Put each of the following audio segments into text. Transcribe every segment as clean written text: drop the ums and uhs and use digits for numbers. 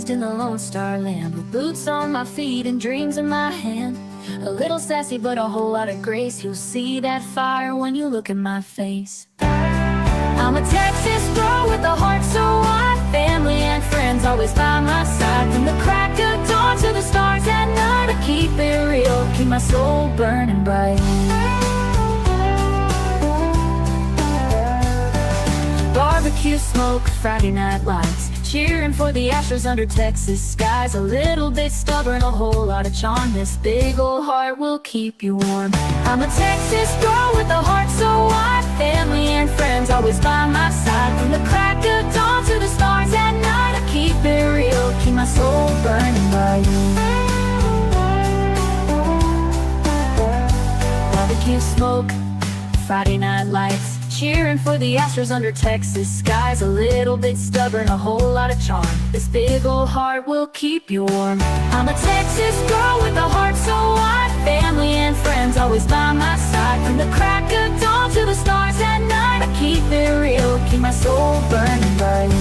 lost in the Lone Star Land, with boots on my feet and dreams in my hand. A little sassy but a whole lot of grace. You'll see that fire when you look in my face. I'm a Texas girl with a heart so wide, family and friends always by my side. From the crack of dawn to the stars at night, I keep it real, keep my soul burning bright. Barbecue smoke, Friday night lights, cheering for the Astros under Texas skies. A little bit stubborn, a whole lot of charm. This big old heart will keep you warm. I'm a Texas girl with a heart so wide, family and friends always by my side. From the crack of dawn to the stars at night, I keep it real, keep my soul burning bright. Barbecue smoke, Friday night lights, cheering for the Astros under Texas skies. A little bit stubborn, a whole lot of charm. This big old heart will keep you warm. I'm a Texas girl with a heart so wide, family and friends always by my side. From the crack of dawn to the stars at night, I keep it real, keep my soul burning bright.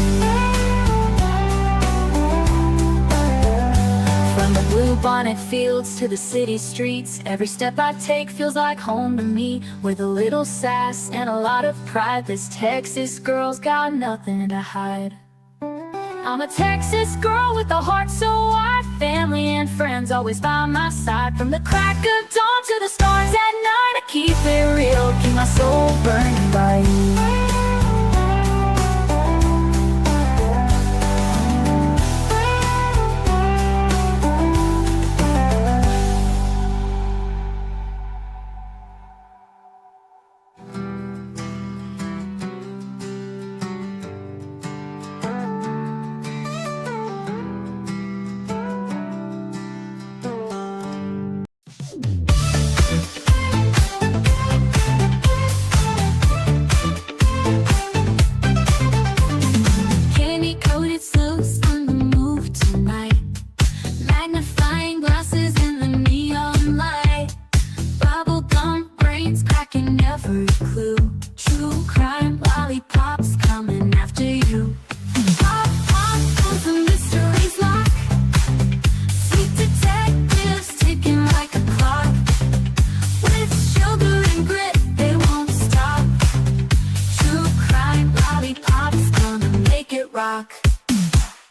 From the bluebonnet fields to the city streets, every step I take feels like home to me. With a little sass and a lot of pride, this Texas girl's got nothing to hide. I'm a Texas girl with a heart so wide, family and friends always by my side. From the crack of dawn to the stars at night, I keep it real, keep my soul burning bright.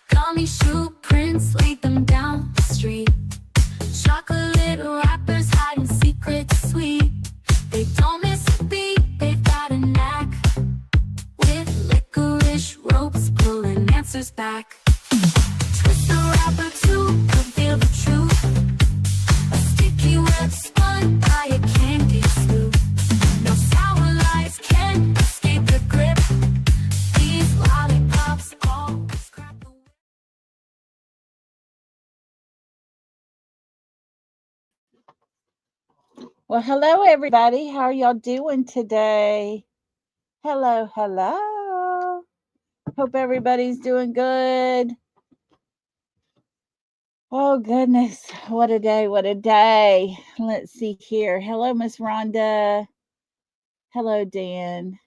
Gummy shoe prints, laid them down the street. Chocolate wrappers hiding secrets sweet. They don't miss a beat, they've got a knack. With licorice ropes pulling answers back. Twist the wrapper to reveal the truth. A sticky web spun by a candy sloop. No sour lies can escape the grip. These lollipops always crack the whip. Well, hello, everybody. How are y'all doing today? Hello, hello. Hope everybody's doing good. Oh, goodness. What a day. What a day. Let's see here. Hello, Miss Rhonda. Hello, Dan.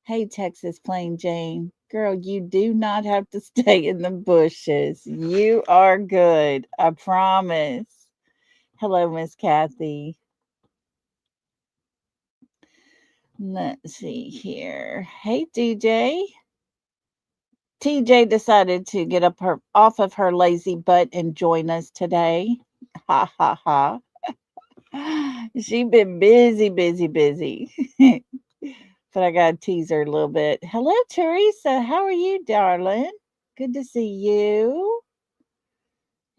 Hey, Texas Plain Jane. Girl, you do not have to stay in the bushes. You are good. I promise. Hello, Miss Kathy. Let's see here. Hey, DJ. TJ decided to get off of her lazy butt and join us today. Ha ha ha. She been busy. But I gotta tease her a little bit. Hello, Teresa. How are you, darling? Good to see you.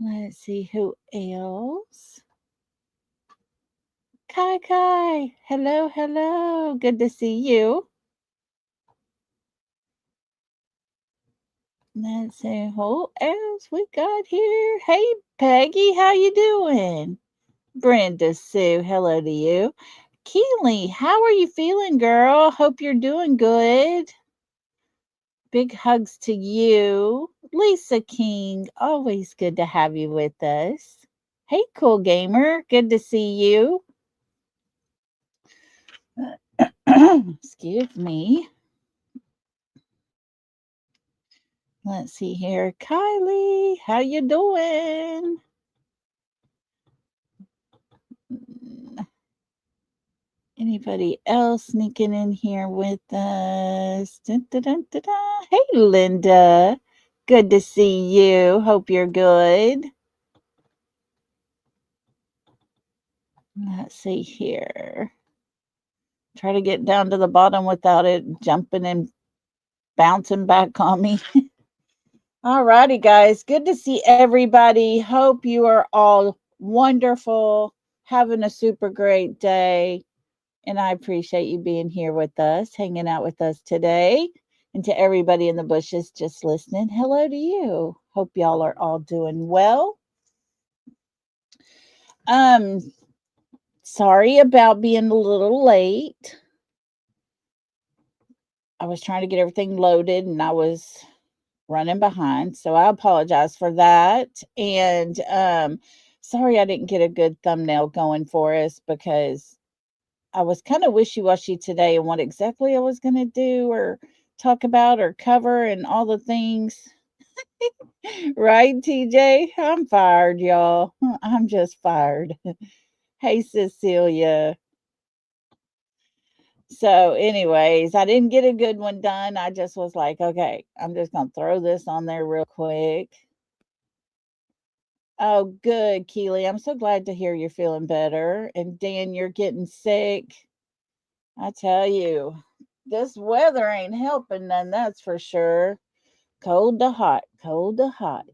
Let's see who else. Kai. Hello. Good to see you. Let's see who else we got here. Hey, Peggy, how you doing? Brenda Sue, hello to you. Keely, how are you feeling, girl? Hope you're doing good. Big hugs to you. Lisa King, always good to have you with us. Hey, Cool Gamer, good to see you. Excuse me. Let's see here. Kylie, how you doing? Anybody else sneaking in here with us? Dun, dun, dun, dun, dun. Hey, Linda. Good to see you. Hope you're good. Let's see here. Try to get down to the bottom without it jumping and bouncing back on me. All righty, guys. Good to see everybody. Hope you are all wonderful, having a super great day. And I appreciate you being here with us, hanging out with us today. And to everybody in the bushes just listening, hello to you. Hope y'all are all doing well. Um, sorry about being a little late. I was trying to get everything loaded and I was running behind. So I apologize for that. And sorry I didn't get a good thumbnail going for us because I was kind of wishy-washy today on what exactly I was going to do or talk about or cover and all the things. Right, TJ? I'm fired, y'all. I'm just fired. Hey, Cecilia. So, anyways, I didn't get a good one done. I just was like, okay, I'm just going to throw this on there real quick. Oh, good, Keely. I'm so glad to hear you're feeling better. And Dan, you're getting sick. I tell you, this weather ain't helping none, that's for sure. Cold to hot, cold to hot.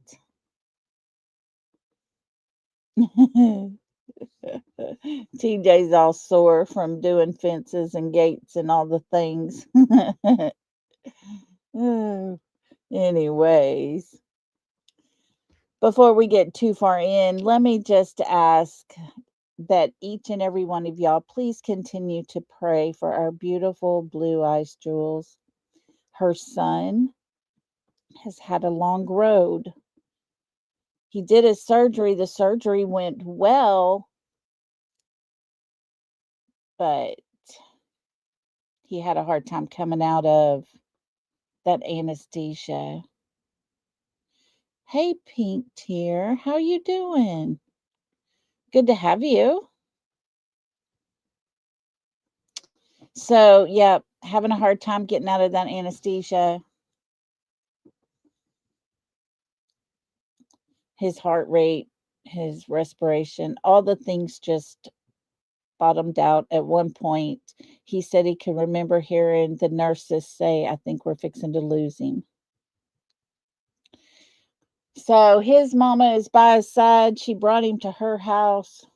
TJ's all sore from doing fences and gates and all the things. Anyways, before we get too far in, let me just ask that each and every one of y'all please continue to pray for our beautiful Blue Eyes Jules. Her son has had a long road. He did his surgery. The surgery went well, but he had a hard time coming out of that anesthesia. Hey, Pink Tear, how you doing? Good to have you. So, yeah, having a hard time getting out of that anesthesia. His heart rate, his respiration, all the things just bottomed out at one point. He said he can remember hearing the nurses say, I think we're fixing to lose him. So his mama is by his side. She brought him to her house.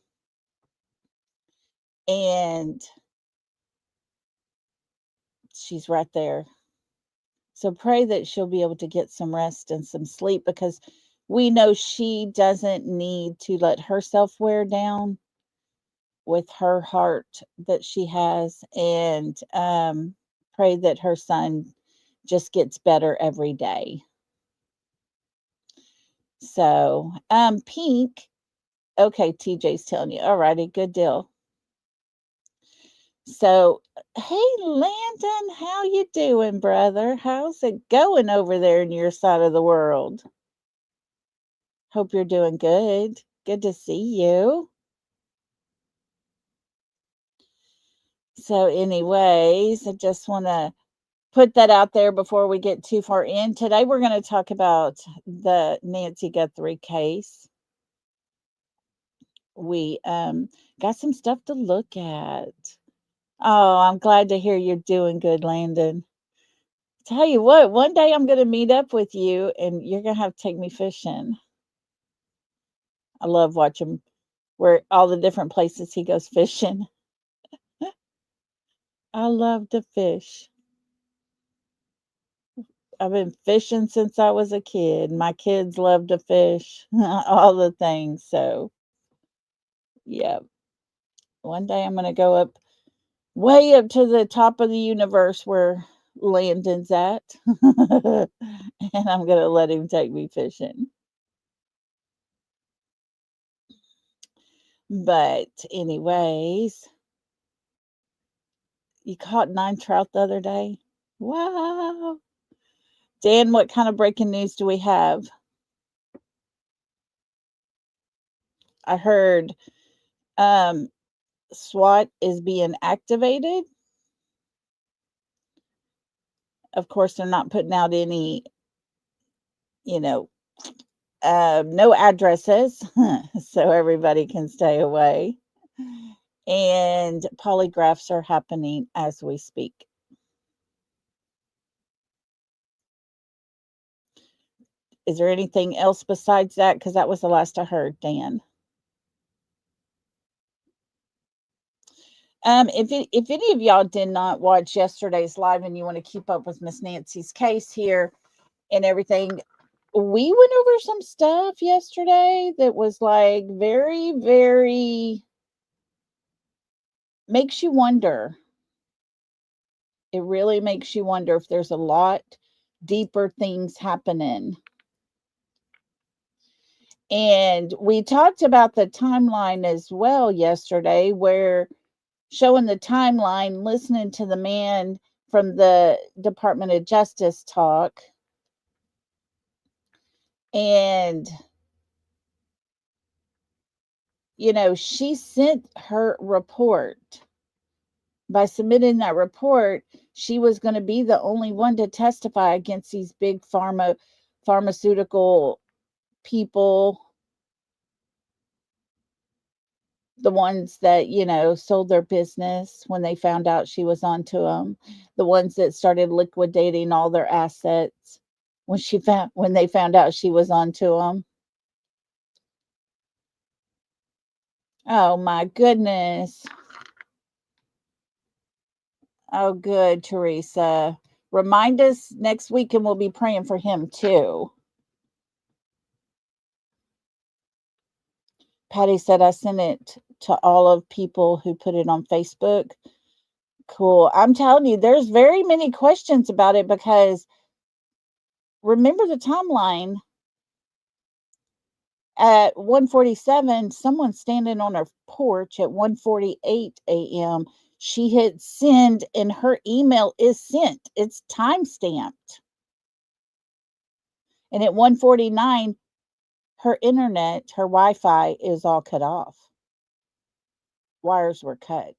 And she's right there. So pray that she'll be able to get some rest and some sleep because we know she doesn't need to let herself wear down with her heart that she has. And pray that her son just gets better every day. So, Pink. Okay, TJ's telling you. All righty, good deal. So, hey Landon, how you doing, brother? How's it going over there in your side of the world? Hope you're doing good. Good to see you. So, anyways, I just want to put that out there before we get too far in. Today, we're going to talk about the Nancy Guthrie case. We got some stuff to look at. Oh, I'm glad to hear you're doing good, Landon. Tell you what, one day I'm going to meet up with you and you're going to have to take me fishing. I love watching where all the different places he goes fishing. I love to fish. I've been fishing since I was a kid. My kids love to fish, all the things. So, yeah, one day I'm going to go up way up to the top of the universe where Landon's at, and I'm going to let him take me fishing. But, anyways, you caught 9 trout the other day? Wow. Dan, what kind of breaking news do we have? I heard SWAT is being activated. Of course, they're not putting out any, you know, no addresses, so everybody can stay away. And polygraphs are happening as we speak. Is there anything else besides that? Because that was the last I heard, Dan. If any of y'all did not watch yesterday's live and you want to keep up with Miss Nancy's case here and everything, we went over some stuff yesterday that was like very, very makes you wonder. It really makes you wonder if there's a lot deeper things happening. And we talked about the timeline as well yesterday, where showing the timeline, listening to the man from the Department of Justice talk. And, she sent her report. By submitting that report, she was going to be the only one to testify against these big pharmaceutical people, the ones that, sold their business when they found out she was onto them, the ones that started liquidating all their assets when they found out she was onto them. Oh my goodness. Oh, good, Teresa. Remind us next week and we'll be praying for him too. Patty said I sent it to all of people who put it on Facebook. Cool. I'm telling you, there's very many questions about it because remember the timeline at 1:47, someone's standing on her porch at 1:48 a.m. She hit send and her email is sent. It's time stamped. And at 1:49, her internet, her Wi-Fi is all cut off. Wires were cut.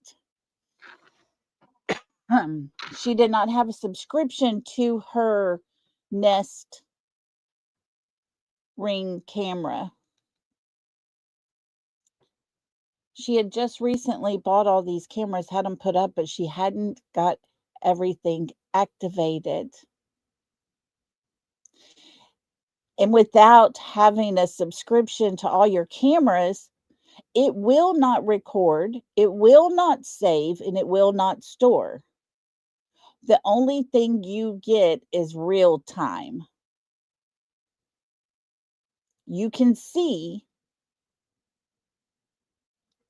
She did not have a subscription to her Nest Ring camera. She had just recently bought all these cameras, had them put up, but she hadn't got everything activated. And without having a subscription to all your cameras, it will not record, it will not save, and it will not store. The only thing you get is real time. You can see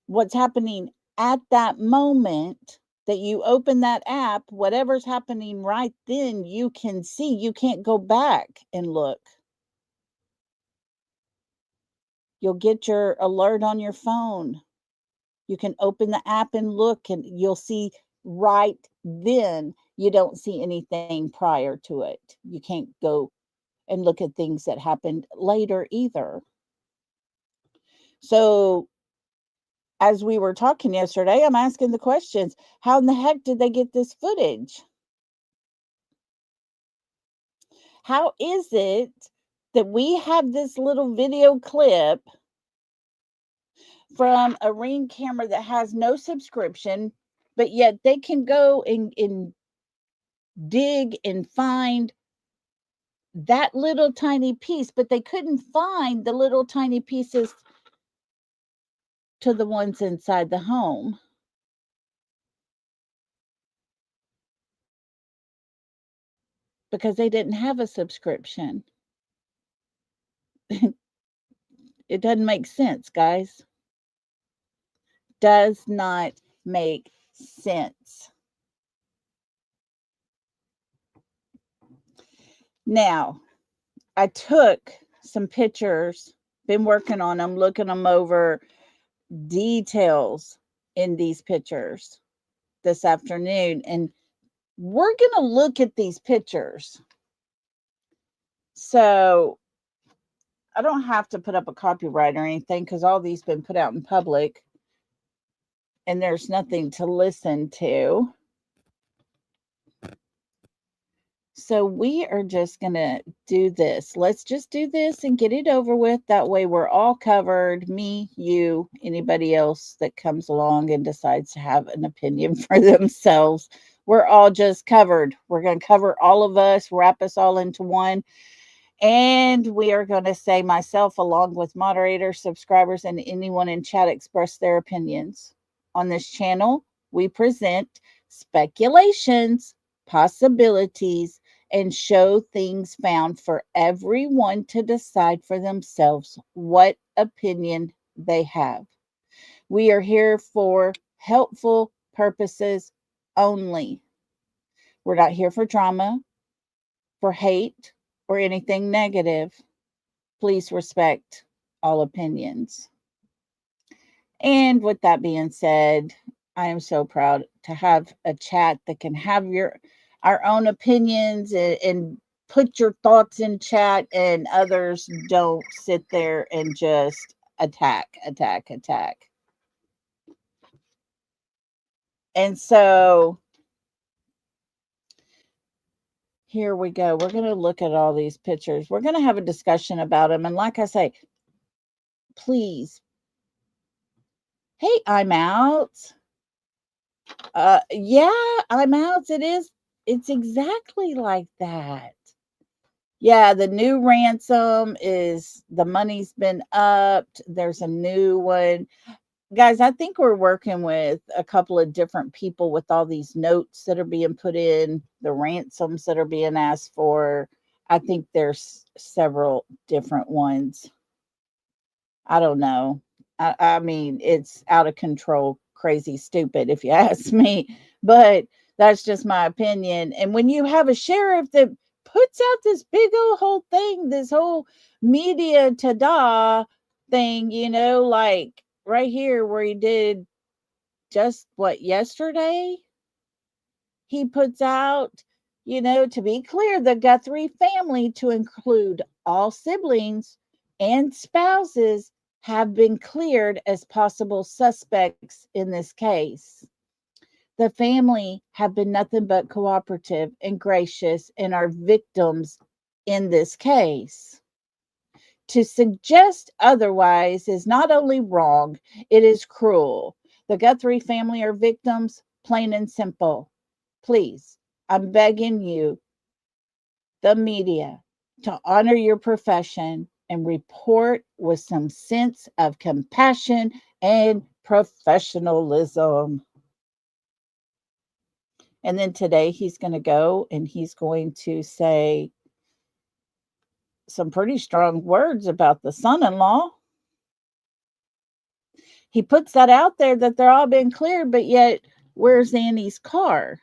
what's happening at that moment that you open that app. Whatever's happening right then, you can see. You can't go back and look. You'll get your alert on your phone. You can open the app and look, and you'll see right then. You don't see anything prior to it. You can't go and look at things that happened later either. So as we were talking yesterday, I'm asking the questions. How in the heck did they get this footage? How is it that we have this little video clip from a Ring camera that has no subscription, but yet they can go and dig and find that little tiny piece, but they couldn't find the little tiny pieces to the ones inside the home? Because they didn't have a subscription. It doesn't make sense, guys. Does not make sense. Now, I took some pictures, been working on them, looking them over, details in these pictures this afternoon, and we're going to look at these pictures So I don't have to put up a copyright or anything because all these been put out in public and there's nothing to listen to. So we are just going to do this. Let's just do this and get it over with. That way we're all covered. Me, you, anybody else that comes along and decides to have an opinion for themselves. We're all just covered. We're going to cover all of us, wrap us all into one. And we are going to say myself, along with moderators, subscribers, and anyone in chat express their opinions. On this channel, we present speculations, possibilities, and show things found for everyone to decide for themselves what opinion they have. We are here for helpful purposes only. We're not here for drama, for hate, or anything negative. Please respect all opinions. And with that being said, I am so proud to have a chat that can have our own opinions and put your thoughts in chat, and others don't sit there and just attack. And so here we go. We're going to look at all these pictures. We're going to have a discussion about them. And like I say, please. Hey, I'm out. Yeah, I'm out. It's exactly like that. Yeah, the new ransom is the money's been upped. There's a new one. Guys, I think we're working with a couple of different people with all these notes that are being put in, the ransoms that are being asked for. I think there's several different ones. I don't know. I mean, it's out of control, crazy, stupid, if you ask me. But that's just my opinion. And when you have a sheriff that puts out this big old whole thing, this whole media ta-da thing, like right here where he did just what, yesterday? He puts out, to be clear, the Guthrie family, to include all siblings and spouses, have been cleared as possible suspects in this case. The family have been nothing but cooperative and gracious and are victims in this case. To suggest otherwise is not only wrong, it is cruel. The Guthrie family are victims, plain and simple. Please, I'm begging you, the media, to honor your profession and report with some sense of compassion and professionalism. And then today he's going to go and he's going to say some pretty strong words about the son-in-law. He puts that out there that they're all been cleared, but yet where's Annie's car?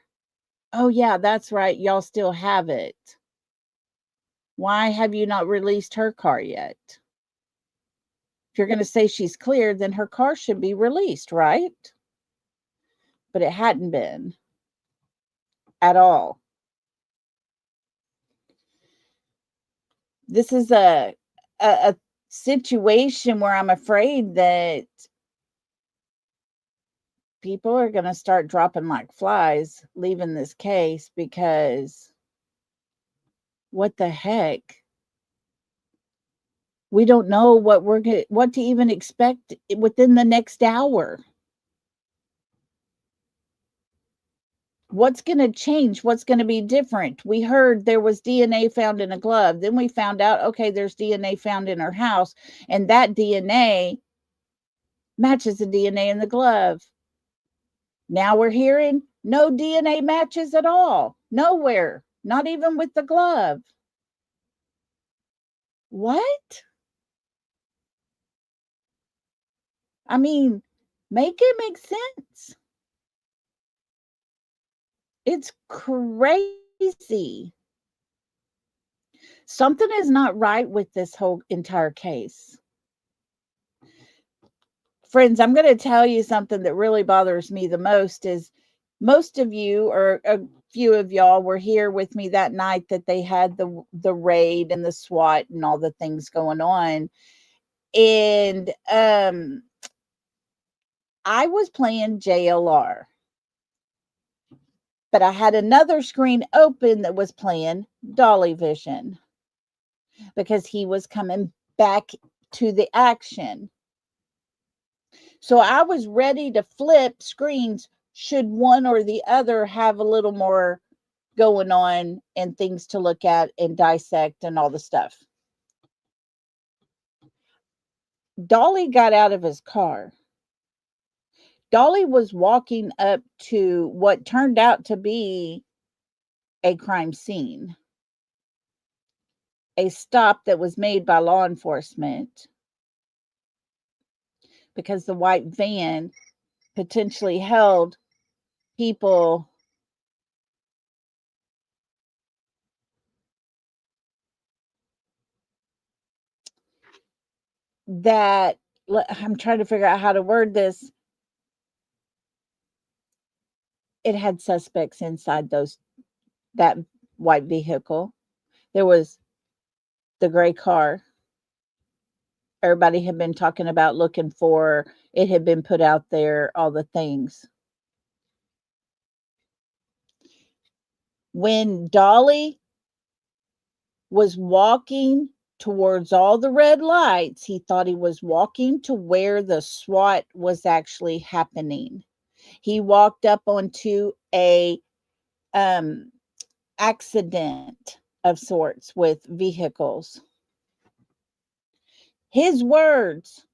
Oh yeah, that's right. Y'all still have it. Why have you not released her car yet? If you're going to say she's cleared, then her car should be released, right? But it hadn't been at all. This is a situation where I'm afraid that people are going to start dropping like flies leaving this case, because what the heck? We don't know what to even expect within the next hour. What's going to change? What's going to be different? We heard there was DNA found in a glove. Then we found out, okay, there's DNA found in her house, and that DNA matches the DNA in the glove. Now we're hearing no DNA matches at all. Nowhere. Not even with the glove. What? I mean, make it make sense. It's crazy. Something is not right with this whole entire case. Friends, I'm going to tell you something that really bothers me the most is most of you, or a few of y'all, were here with me that night that they had the raid and the SWAT and all the things going on. And I was playing JLR, but I had another screen open that was playing Dolly Vision because he was coming back to the action. So I was ready to flip screens should one or the other have a little more going on and things to look at and dissect and all the stuff. Dolly got out of his car. Dolly was walking up to what turned out to be a crime scene, a stop that was made by law enforcement because the white van potentially held people that, I'm trying to figure out how to word this. It had suspects inside that white vehicle. There was the gray car. Everybody had been talking about looking for. It had been put out there, all the things. When Dolly was walking towards all the red lights, he thought he was walking to where the SWAT was actually happening. He walked up onto a accident of sorts with vehicles. His words,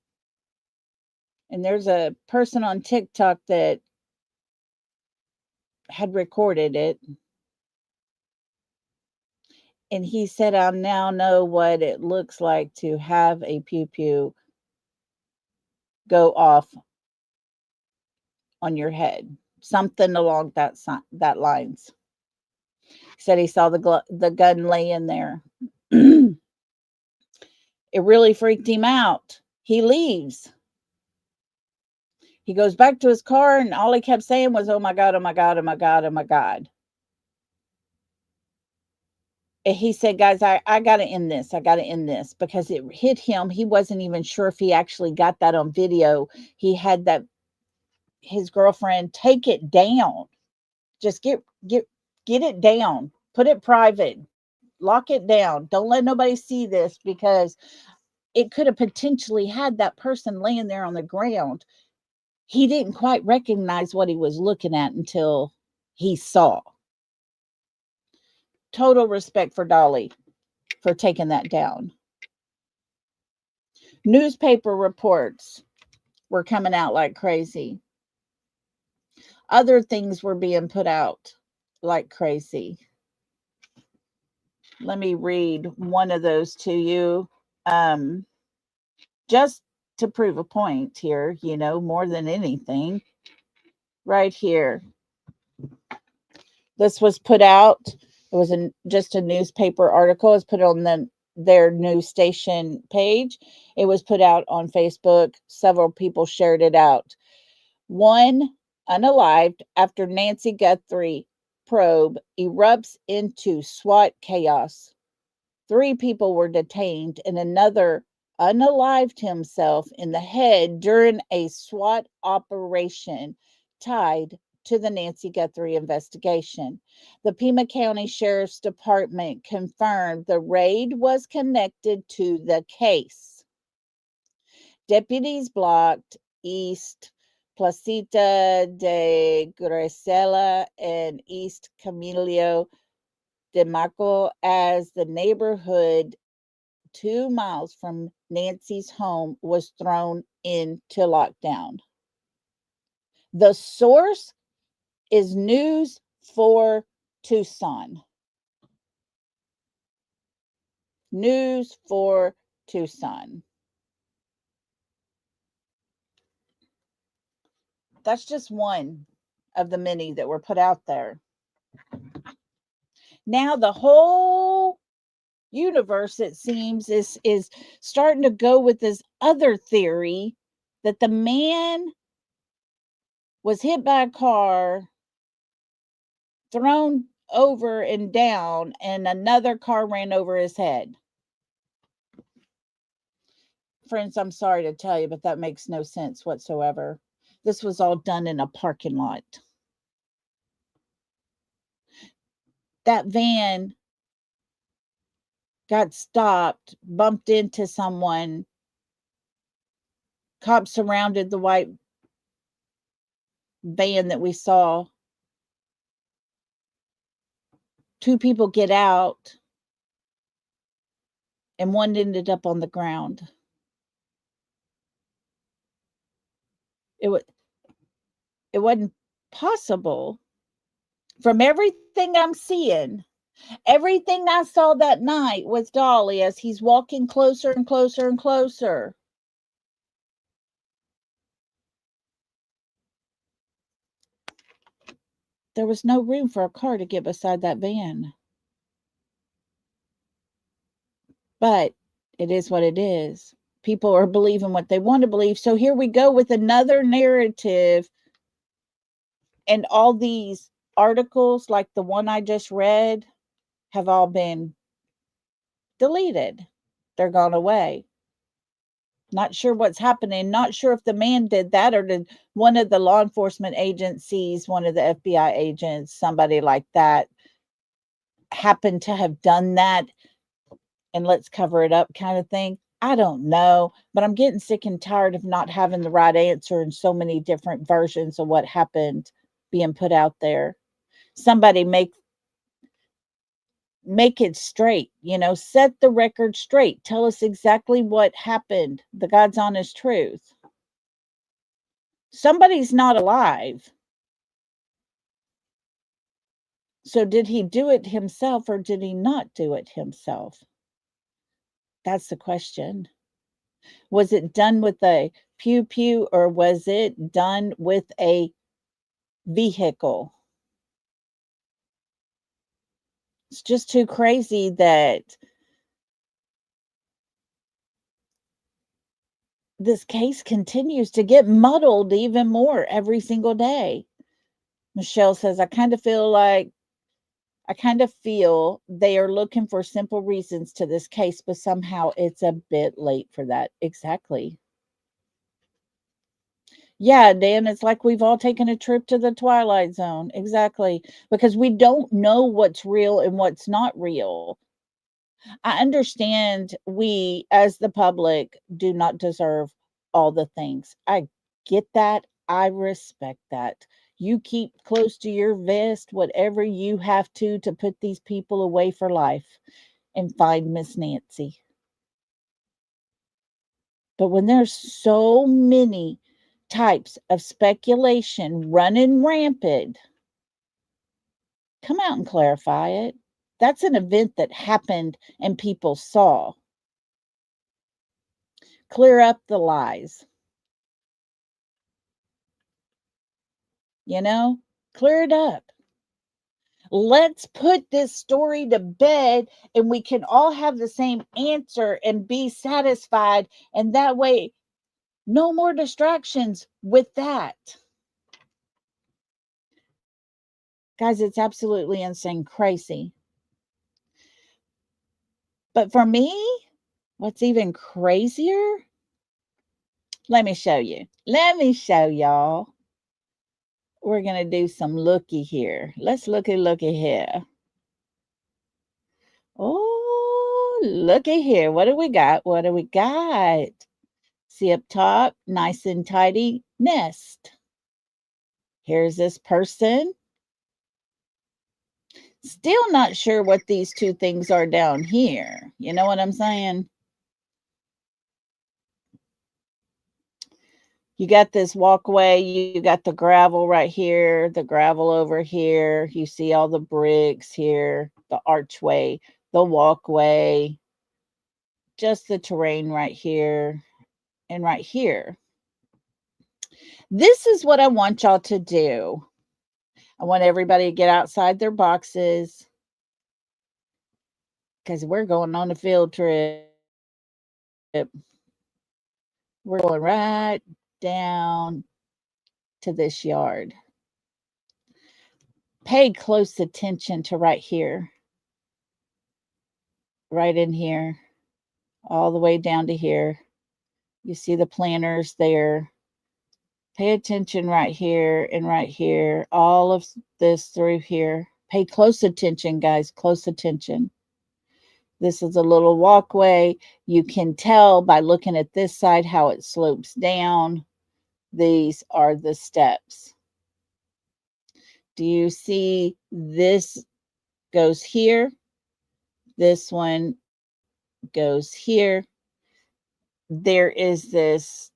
and there's a person on TikTok that had recorded it, and he said, I now know what it looks like to have a pew pew go off on your head. Something along that lines. He said he saw the gun laying there. It really freaked him out. He leaves. He goes back to his car, and all he kept saying was, oh my God, oh my God, oh my God, oh my God. And he said, guys, I got to end this. I got to end this because it hit him. He wasn't even sure if he actually got that on video. He had his girlfriend take it down. Just get it down. Put it private. Lock it down. Don't let nobody see this because it could have potentially had that person laying there on the ground. He didn't quite recognize what he was looking at until he saw. Total respect for Dolly for taking that down. Newspaper reports were coming out like crazy. Other things were being put out like crazy. Let me read one of those to you. Just to prove a point here, more than anything. Right here. This was put out. It was just a newspaper article. It was put on their news station page. It was put out on Facebook. Several people shared it out. One unalived after Nancy Guthrie probe erupts into SWAT chaos. 3 people were detained and another unalived himself in the head during a SWAT operation tied to the Nancy Guthrie investigation. The Pima County Sheriff's Department confirmed the raid was connected to the case. Deputies blocked East Placita de Gracela and East Camilo de Marco as the neighborhood 2 miles from Nancy's home was thrown into lockdown. The source is News for Tucson. News for Tucson. That's just one of the many that were put out there. Now the whole universe, it seems, is starting to go with this other theory that the man was hit by a car thrown over and down, and another car ran over his head. Friends, I'm sorry to tell you, but that makes no sense whatsoever. This was all done in a parking lot. That van got stopped, bumped into someone. Cops surrounded the white van that we saw. 2 people get out, and one ended up on the ground. It wasn't possible. From everything I'm seeing, everything I saw that night with Dolly as he's walking closer and closer and closer. There was no room for a car to get beside that van. But it is what it is. People are believing what they want to believe. So here we go with another narrative. And all these articles, like the one I just read, have all been deleted. They're gone away. Not sure what's happening. Not sure if the man did that or did one of the law enforcement agencies, one of the FBI agents, somebody like that, happen to have done that and let's cover it up kind of thing. I don't know, but I'm getting sick and tired of not having the right answer and so many different versions of what happened being put out there. Somebody make it straight, set the record straight. Tell us exactly what happened, the God's honest truth. Somebody's not alive. So did he do it himself or did he not do it himself? That's the question. Was it done with a pew pew or was it done with a vehicle? It's just too crazy that this case continues to get muddled even more every single day. Michelle says, I kind of feel they are looking for simple reasons to this case, but somehow it's a bit late for that. Exactly. Yeah, Dan, it's like we've all taken a trip to the Twilight Zone. Exactly. Because we don't know what's real and what's not real. I understand we, as the public, do not deserve all the things. I get that. I respect that. You keep close to your vest, whatever you have to put these people away for life and find Miss Nancy. But when there's so many types of speculation running rampant, come out and clarify it. That's an event that happened and people saw. Clear up the lies. Clear it up. Let's put this story to bed and we can all have the same answer and be satisfied. And that way, no more distractions with that. Guys, it's absolutely insane, crazy. But for me, what's even crazier? Let me show you. Let me show y'all. We're going to do some looky here. Let's looky here. Oh, looky here. What do we got? What do we got? See up top, nice and tidy nest. Here's this person. Still not sure what these two things are down here. You know what I'm saying? You got this walkway, you got the gravel right here, the gravel over here. You see all the bricks here, the archway, the walkway, just the terrain right here and right here. This is what I want y'all to do. I want everybody to get outside their boxes because we're going on a field trip. We're going right down to this yard. pay close attention to right here, right in here, all the way down to here. You see the planters there. Pay attention right here and right here, all of this through here. Pay close attention, guys, close attention. This is a little walkway. You can tell by looking at this side how it slopes down. These are the steps. Do you see this goes here? This one goes here. There is this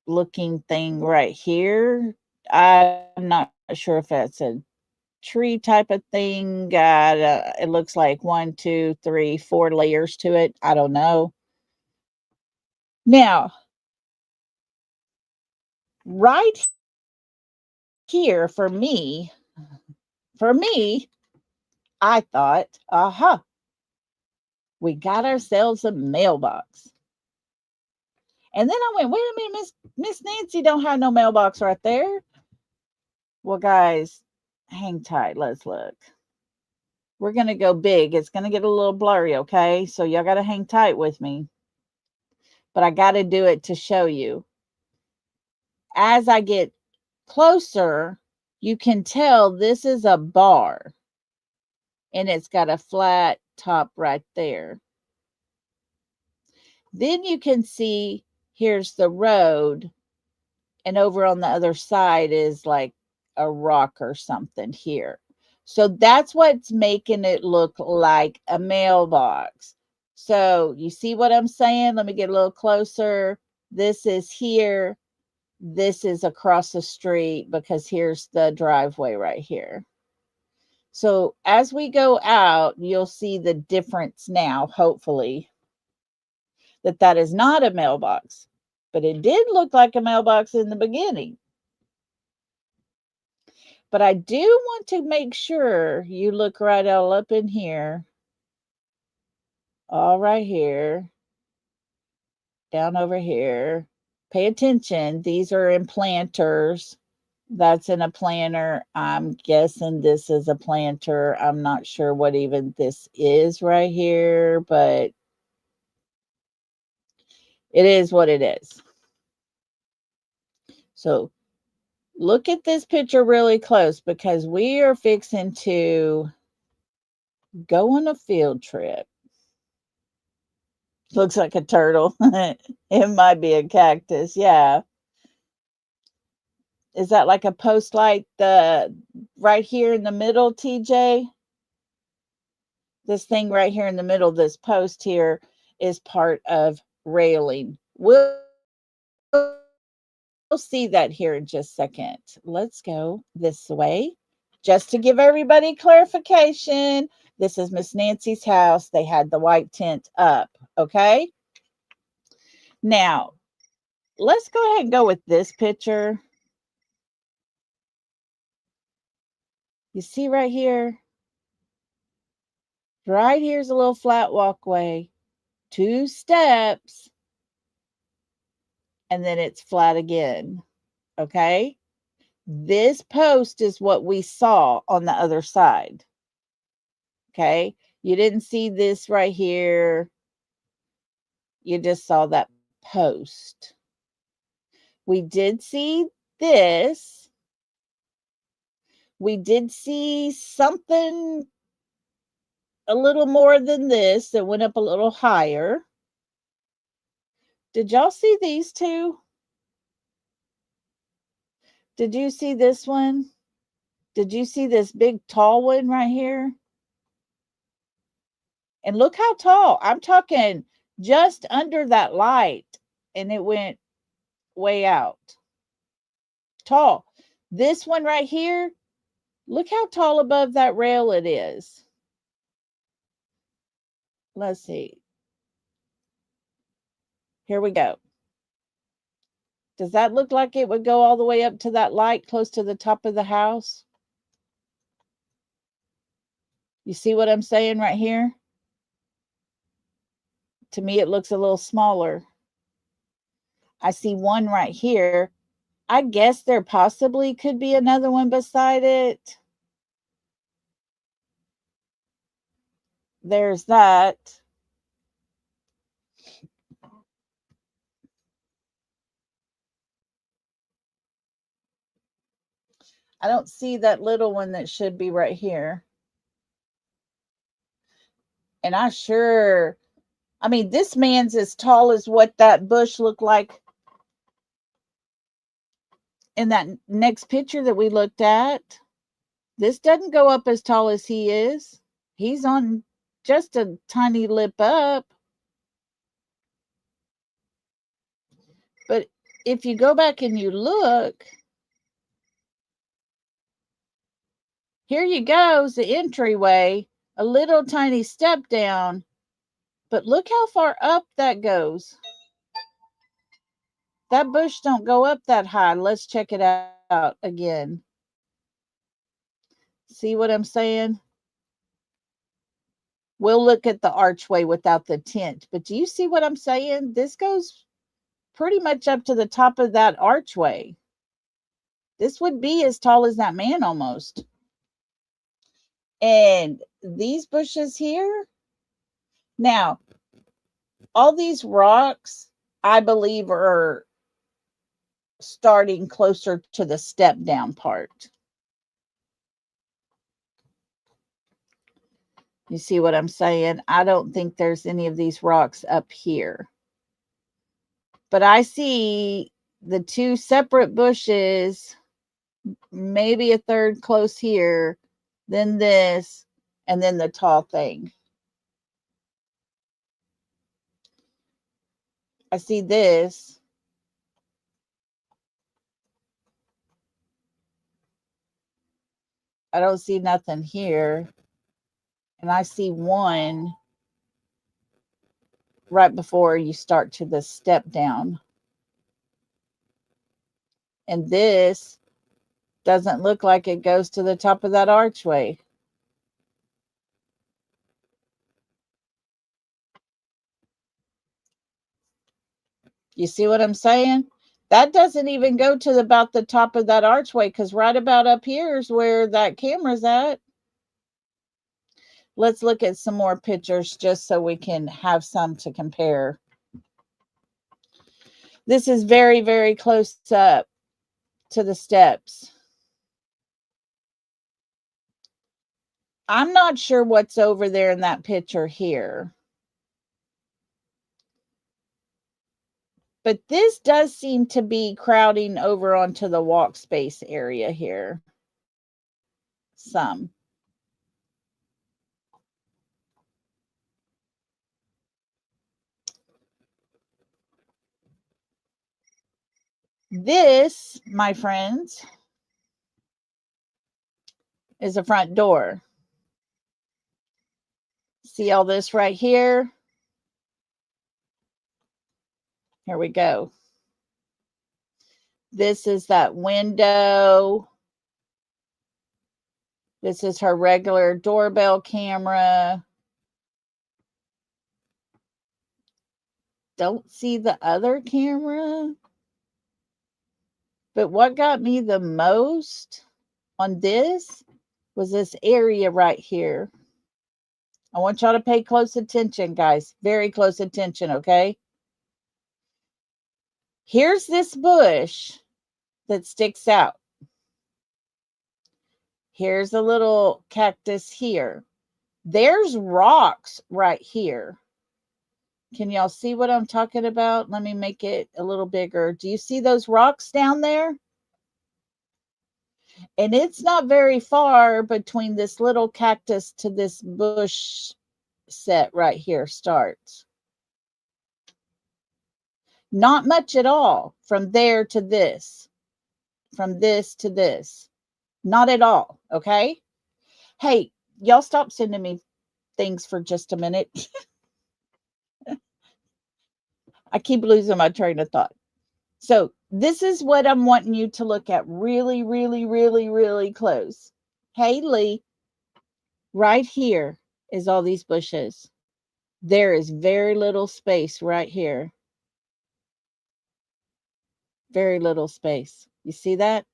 looking thing right here. I'm not sure if that's a tree type of thing. It looks like 1, 2, 3, 4 layers to it. I don't know. Now, right here for me, I thought, aha, we got ourselves a mailbox. And then I went, wait a minute, Miss Nancy don't have no mailbox right there. Well, guys, hang tight. Let's look. We're going to go big. It's going to get a little blurry, okay? So y'all got to hang tight with me. But I got to do it to show you. As I get closer, you can tell this is a bar. And it's got a flat top right there. Then you can see here's the road. And over on the other side is like a rock or something here. So that's what's making it look like a mailbox. So you see what I'm saying? Let me get a little closer. This is here. This is across the street because here's the driveway right here. So as we go out, you'll see the difference now, hopefully, that is not a mailbox. But it did look like a mailbox in the beginning. But I do want to make sure you look right all up in here. All right here. Down over here. Pay attention. These are in planters. That's in a planter. I'm guessing this is a planter. I'm not sure what even this is right here, but it is what it is. So look at this picture really close because we are fixing to go on a field trip. Looks like a turtle. It might be a cactus. Yeah. Is that like a post light right here in the middle, TJ? This thing right here in the middle, this post here is part of railing. We'll see that here in just a second. Let's go this way. Just to give everybody clarification, this is Miss Nancy's house. They had the white tent up, okay? Now, let's go ahead and go with this picture. You see right here? Right here's a little flat walkway, 2 steps, and then it's flat again, okay? This post is what we saw on the other side, okay? You didn't see this right here. You just saw that post. We did see this. We did see something a little more than this that went up a little higher. Did y'all see these two? Did you see this one? Did you see this big tall one right here? And look how tall. I'm talking just under that light, and it went way out. Tall. This one right here, look how tall above that rail it is. Let's see. Here we go. Does that look like it would go all the way up to that light close to the top of the house? You see what I'm saying right here? To me, it looks a little smaller. I see one right here I guess there possibly could be another one beside it. There's that. I don't see that little one that should be right here. And I mean, this man's as tall as what that bush looked like in that next picture that we looked at. This doesn't go up as tall as he is. He's on just a tiny lip up. But if you go back and you look, here you goes the entryway, a little tiny step down. But look how far up that goes. That bush don't go up that high. Let's check it out again. See what I'm saying? We'll look at the archway without the tent. But do you see what I'm saying? This goes pretty much up to the top of that archway. This would be as tall as that man almost. And these bushes here, now, all these rocks, I believe, are starting closer to the step down part. You see what I'm saying? I don't think there's any of these rocks up here. But I see the two separate bushes, maybe a third close here, then this, and then the tall thing. I see this. I don't see nothing here. And I see one right before you start to the step down. And this doesn't look like it goes to the top of that archway. You see what I'm saying? That doesn't even go to about the top of that archway, because right about up here is where that camera's at. Let's look at some more pictures just so we can have some to compare. This is very, very close up to the steps. I'm not sure what's over there in that picture here. But this does seem to be crowding over onto the walk space area here. Some. This, my friends, is a front door. See all this right here? Here we go. This is that window. This is her regular doorbell camera. Don't see the other camera. But what got me the most on this was this area right here. I want y'all to pay close attention, guys. Very close attention, okay? Here's this bush that sticks out. Here's a little cactus here. There's rocks right here. Can y'all see what I'm talking about? Let me make it a little bigger. Do you see those rocks down there? And it's not very far between this little cactus to this bush set right here starts. Not much at all from there to this, from this to this. Not at all, okay? Hey, y'all stop sending me things for just a minute. I keep losing my train of thought. So this is what I'm wanting you to look at really, really, really, really close. Hey, Lee, right here is all these bushes. There is very little space right here. Very little space. You see that?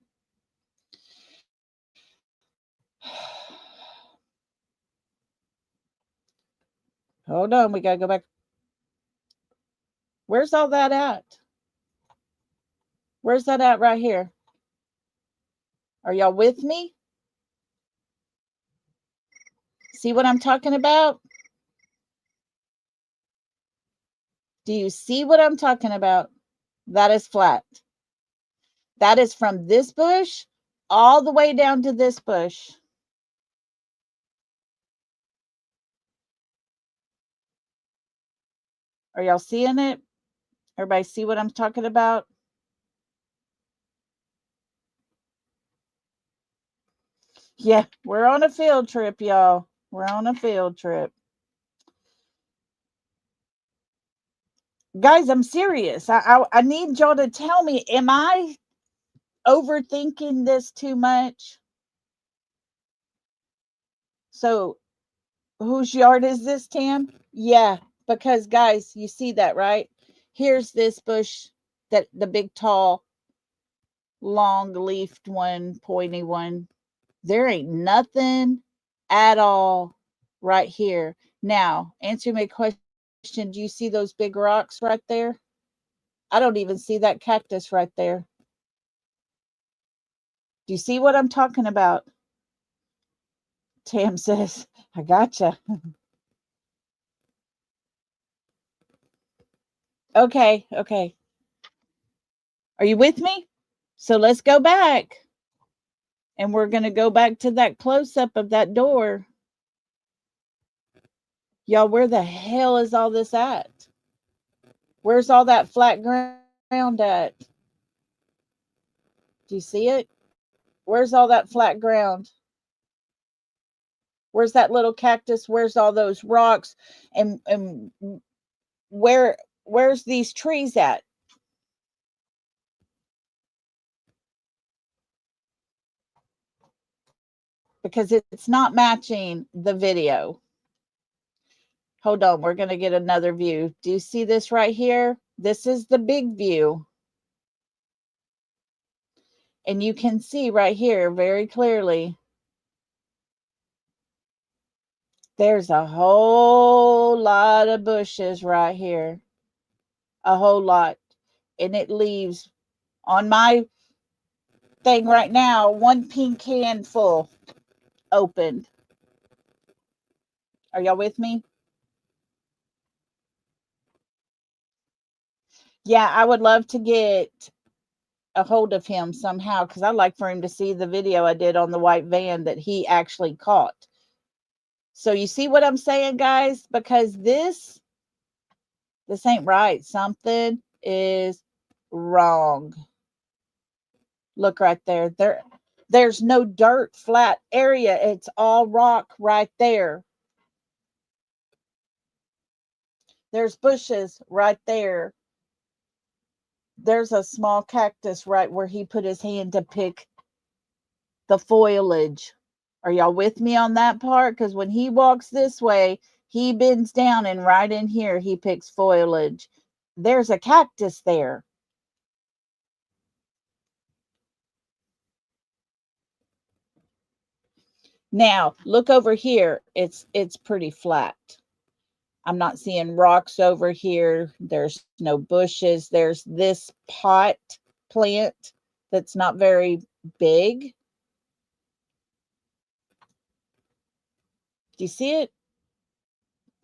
Hold on, we gotta go back. Where's all that at? Where's that at right here? Are y'all with me? See what I'm talking about? Do you see what I'm talking about? That is flat. That is from this bush all the way down to this bush. Are y'all seeing it? Everybody see what I'm talking about? Yeah, we're on a field trip, y'all. We're on a field trip. Guys, I'm serious. I need y'all to tell me, am I overthinking this too much? So, whose yard is this, Tam? Yeah, because guys, you see that, right? Here's this bush, that the big, tall, long-leafed one, pointy one. There ain't nothing at all right here. Now, answer my question. Do you see those big rocks right there? I don't even see that cactus right there. Do you see what I'm talking about? Tam says, I gotcha. Okay, okay. Are you with me? So let's go back. And we're going to go back to that close-up of that door. Y'all, where the hell is all this at? Where's all that flat ground at? Do you see it? Where's all that flat ground? Where's that little cactus? Where's all those rocks? And where's these trees at? Because it's not matching the video. Hold on, we're going to get another view. Do you see this right here? This is the big view. And you can see right here very clearly. There's a whole lot of bushes right here. A whole lot. And it leaves, on my thing right now, one pink handful opened. Are y'all with me? Yeah, I would love to get a hold of him somehow, because I'd like for him to see the video I did on the white van that he actually caught. So you see what I'm saying, guys? Because this ain't right. Something is wrong. Look right there. There's no dirt flat area. It's all rock right there. There's bushes right there. There's a small cactus right where he put his hand to pick the foliage. Are y'all with me on that part? Because when he walks this way, he bends down, and right in here, he picks foliage. There's a cactus there. Now, look over here. It's pretty flat. I'm not seeing rocks over here. There's no bushes. There's this pot plant that's not very big. Do you see it?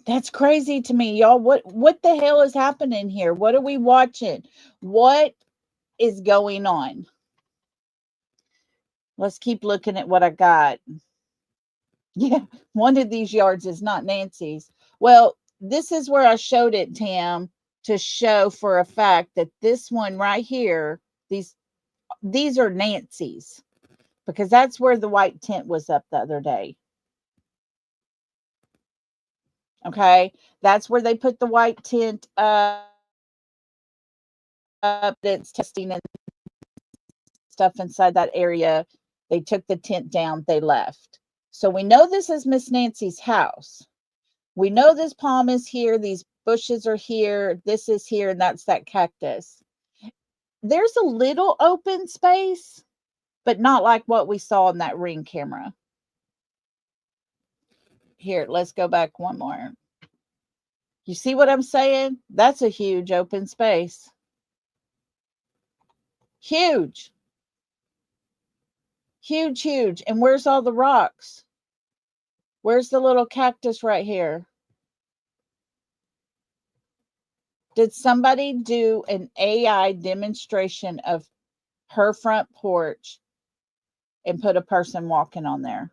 That's crazy to me, y'all. What the hell is happening here? What are we watching? What is going on? Let's keep looking at what I got. Yeah, one of these yards is not Nancy's. Well, this is where I showed it, Tam, to show for a fact that this one right here, these are Nancy's, because that's where the white tent was up the other day. Okay, that's where they put the white tent up. It's testing and stuff inside that area. They took the tent down, they left. So we know this is Miss Nancy's house. We know this palm is here, these bushes are here, this is here, and that's that cactus. there's a little open space, but not like what we saw in that Ring camera. Here, let's go back one more. You see what I'm saying? That's a huge open space. Huge. Huge, huge. And where's all the rocks? Where's the little cactus right here? Did somebody do an AI demonstration of her front porch and put a person walking on there?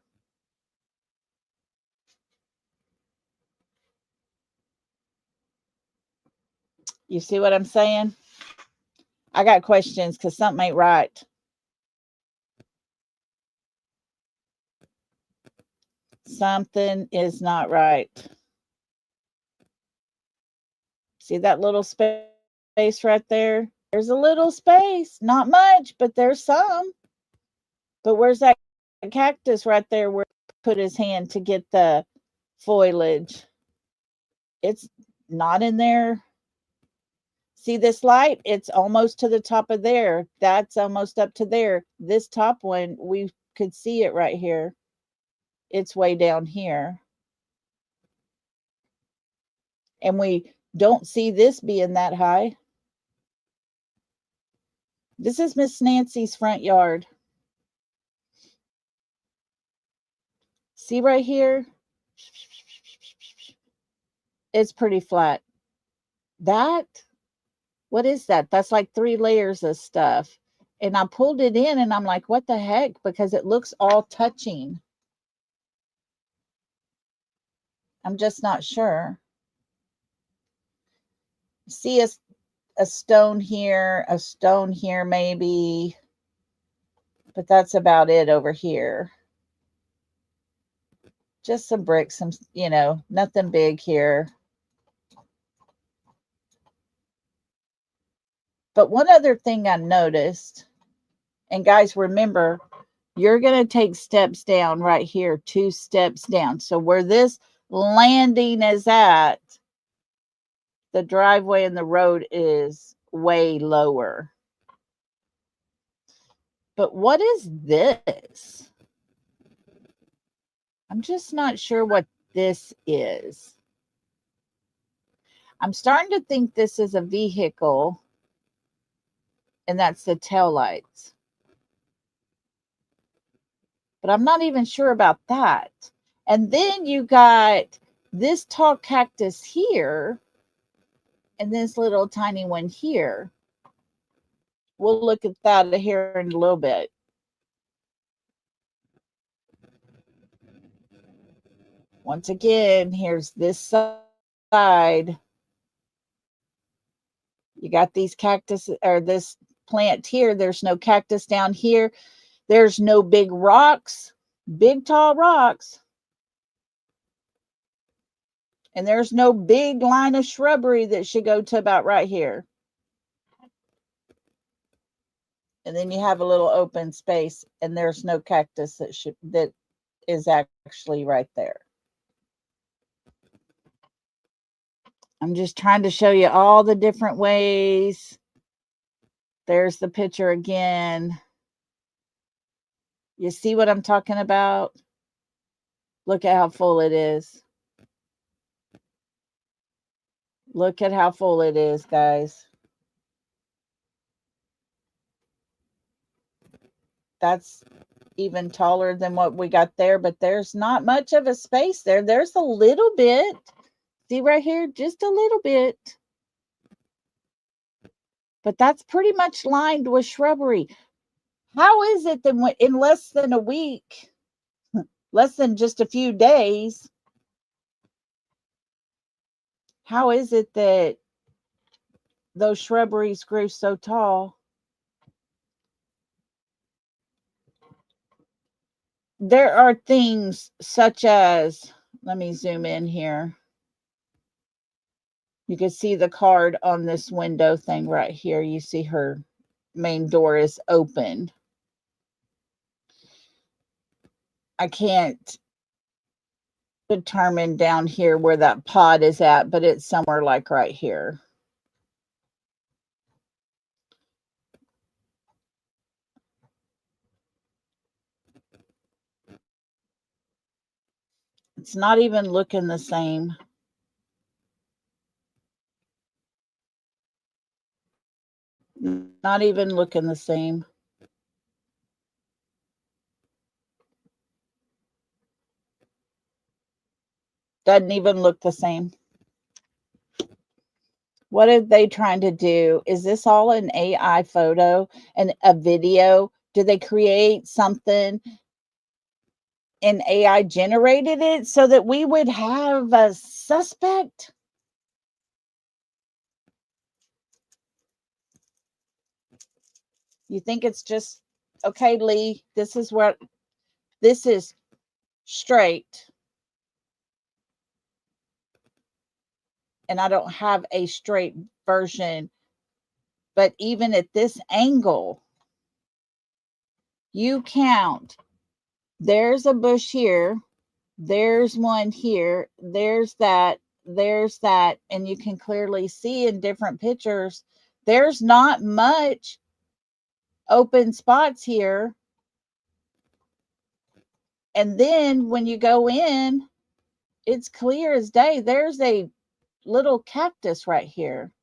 You see what I'm saying? I got questions because something ain't right. Something is not right. See that little space right there? There's a little space, not much, but there's some. But where's that cactus right there where he put his hand to get the foliage? It's not in there. See this light? It's almost to the top of there. That's almost up to there. This top one, we could see it right here. It's way down here. And we don't see this being that high. This is Miss Nancy's front yard. See right here? It's pretty flat. That, what is that? That's like 3 layers of stuff. And I pulled it in and I'm like, what the heck? Because it looks all touching. I'm just not sure. See a stone here maybe. But that's about it over here. Just some bricks, some, nothing big here. But one other thing I noticed, and guys, remember, you're going to take steps down right here, 2 steps down. So where this landing is at, the driveway and the road is way lower. But what is this? I'm just not sure what this is. I'm starting to think this is a vehicle, and that's the taillights. But I'm not even sure about that. And then you got this tall cactus here and this little tiny one here. We'll look at that here in a little bit. Once again, here's this side. You got these cactus, or this plant here. There's no cactus down here. There's no big rocks, big tall rocks. And there's no big line of shrubbery that should go to about right here. And then you have a little open space, and there's no cactus that is actually right there. I'm just trying to show you all the different ways. There's the picture again. You see what I'm talking about? Look at how full it is. Look at how full it is, guys. That's even taller than what we got there, but there's not much of a space there. There's a little bit. See right here? Just a little bit. But that's pretty much lined with shrubbery. How is it that in less than a week, less than just a few days, how is it that those shrubberies grew so tall? There are things such as, let me zoom in here. You can see the card on this window thing right here. You see her main door is open. I can't determine down here where that pod is at, but it's somewhere like right here. It's not even looking the same. Not even looking the same. Doesn't even look the same. What are they trying to do? Is this all an AI photo and a video? Did they create something and AI generated it so that we would have a suspect? You think it's just, okay, Lee, this is straight, and I don't have a straight version, but even at this angle, you count, there's a bush here, there's one here, there's that, and you can clearly see in different pictures, there's not much open spots here. And then when you go in, it's clear as day. There's a little cactus right here.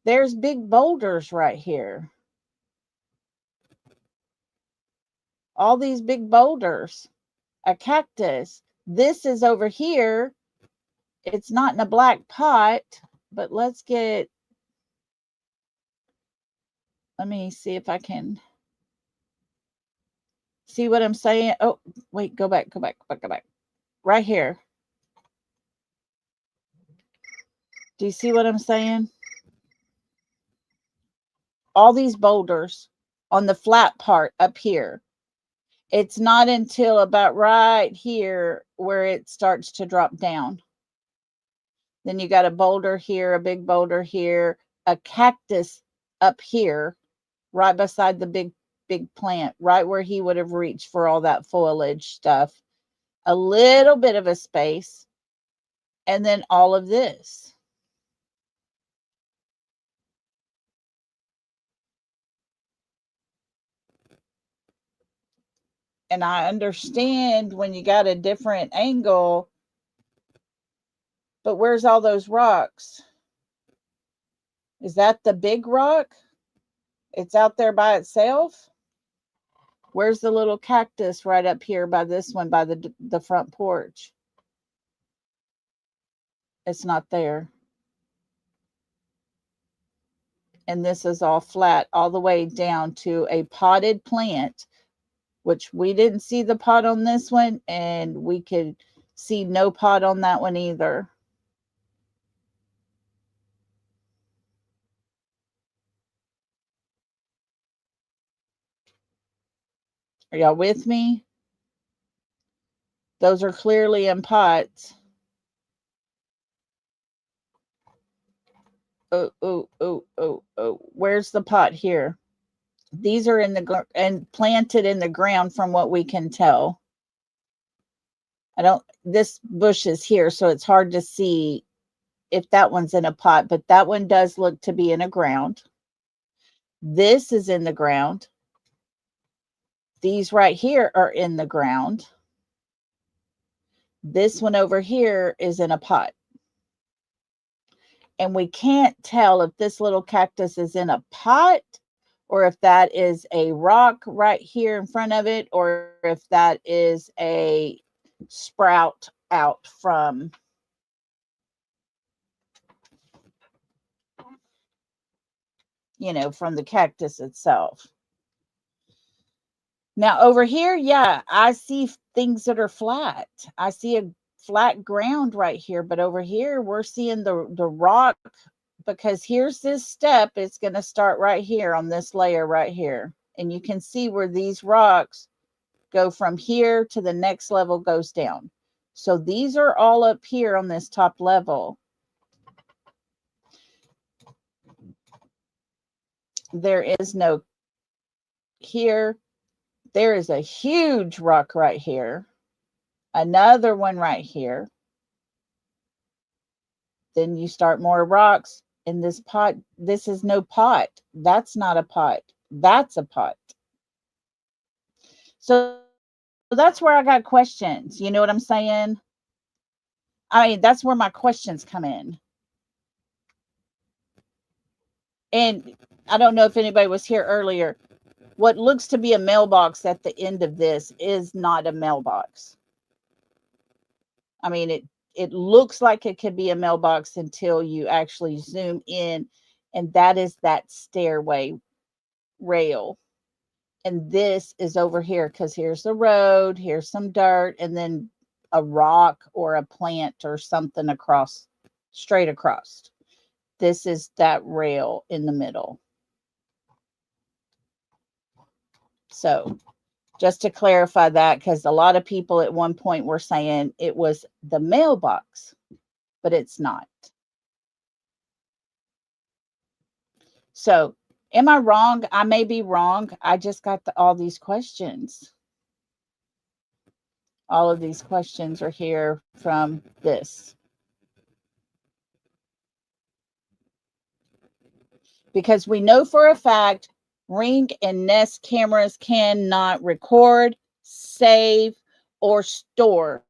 There's big boulders right here. All these big boulders, a cactus. This is over here. It's not in a black pot, but let me see if I can see what I'm saying. Oh, wait, go back. Right here. Do you see what I'm saying? All these boulders on the flat part up here. It's not until about right here where it starts to drop down. Then you got a boulder here, a big boulder here, a cactus up here, right beside the big plant, right where he would have reached for all that foliage stuff. A little bit of a space, and then all of this. And I understand when you got a different angle, but where's all those rocks? Is that the big rock? It's out there by itself? Where's the little cactus right up here by this one, by the front porch? It's not there. And this is all flat all the way down to a potted plant, which we didn't see the pot on this one, and we could see no pot on that one either. Are y'all with me? Those are clearly in pots. Oh. Where's the pot here? These are in the and planted in the ground from what we can tell. This bush is here, so it's hard to see if that one's in a pot, but that one does look to be in a ground. This is in the ground. These right here are in the ground. This one over here is in a pot. And we can't tell if this little cactus is in a pot or if that is a rock right here in front of it, or if that is a sprout out from from the cactus itself. Now over here, yeah, I see things that are flat. I see a flat ground right here, but over here we're seeing the rock, because here's this step. It's going to start right here on this layer right here. And you can see where these rocks go from here to the next level goes down. So these are all up here on this top level. There is no here. There is a huge rock right here. Another one right here. Then you start more rocks in this pot. This is no pot. That's not a pot. That's a pot. So that's where I got questions. You know what I'm saying? I mean, that's where my questions come in. And I don't know if anybody was here earlier. What looks to be a mailbox at the end of this is not a mailbox. I mean, it looks like it could be a mailbox until you actually zoom in, and that is that stairway rail. And this is over here because here's the road, here's some dirt, and then a rock or a plant or something across, straight across. This is that rail in the middle. So just to clarify that, because a lot of people at one point were saying it was the mailbox, but it's not. So am I wrong? I may be wrong. I just got all these questions. All of these questions are here from this. Because we know for a fact Ring and Nest cameras cannot record, save, or store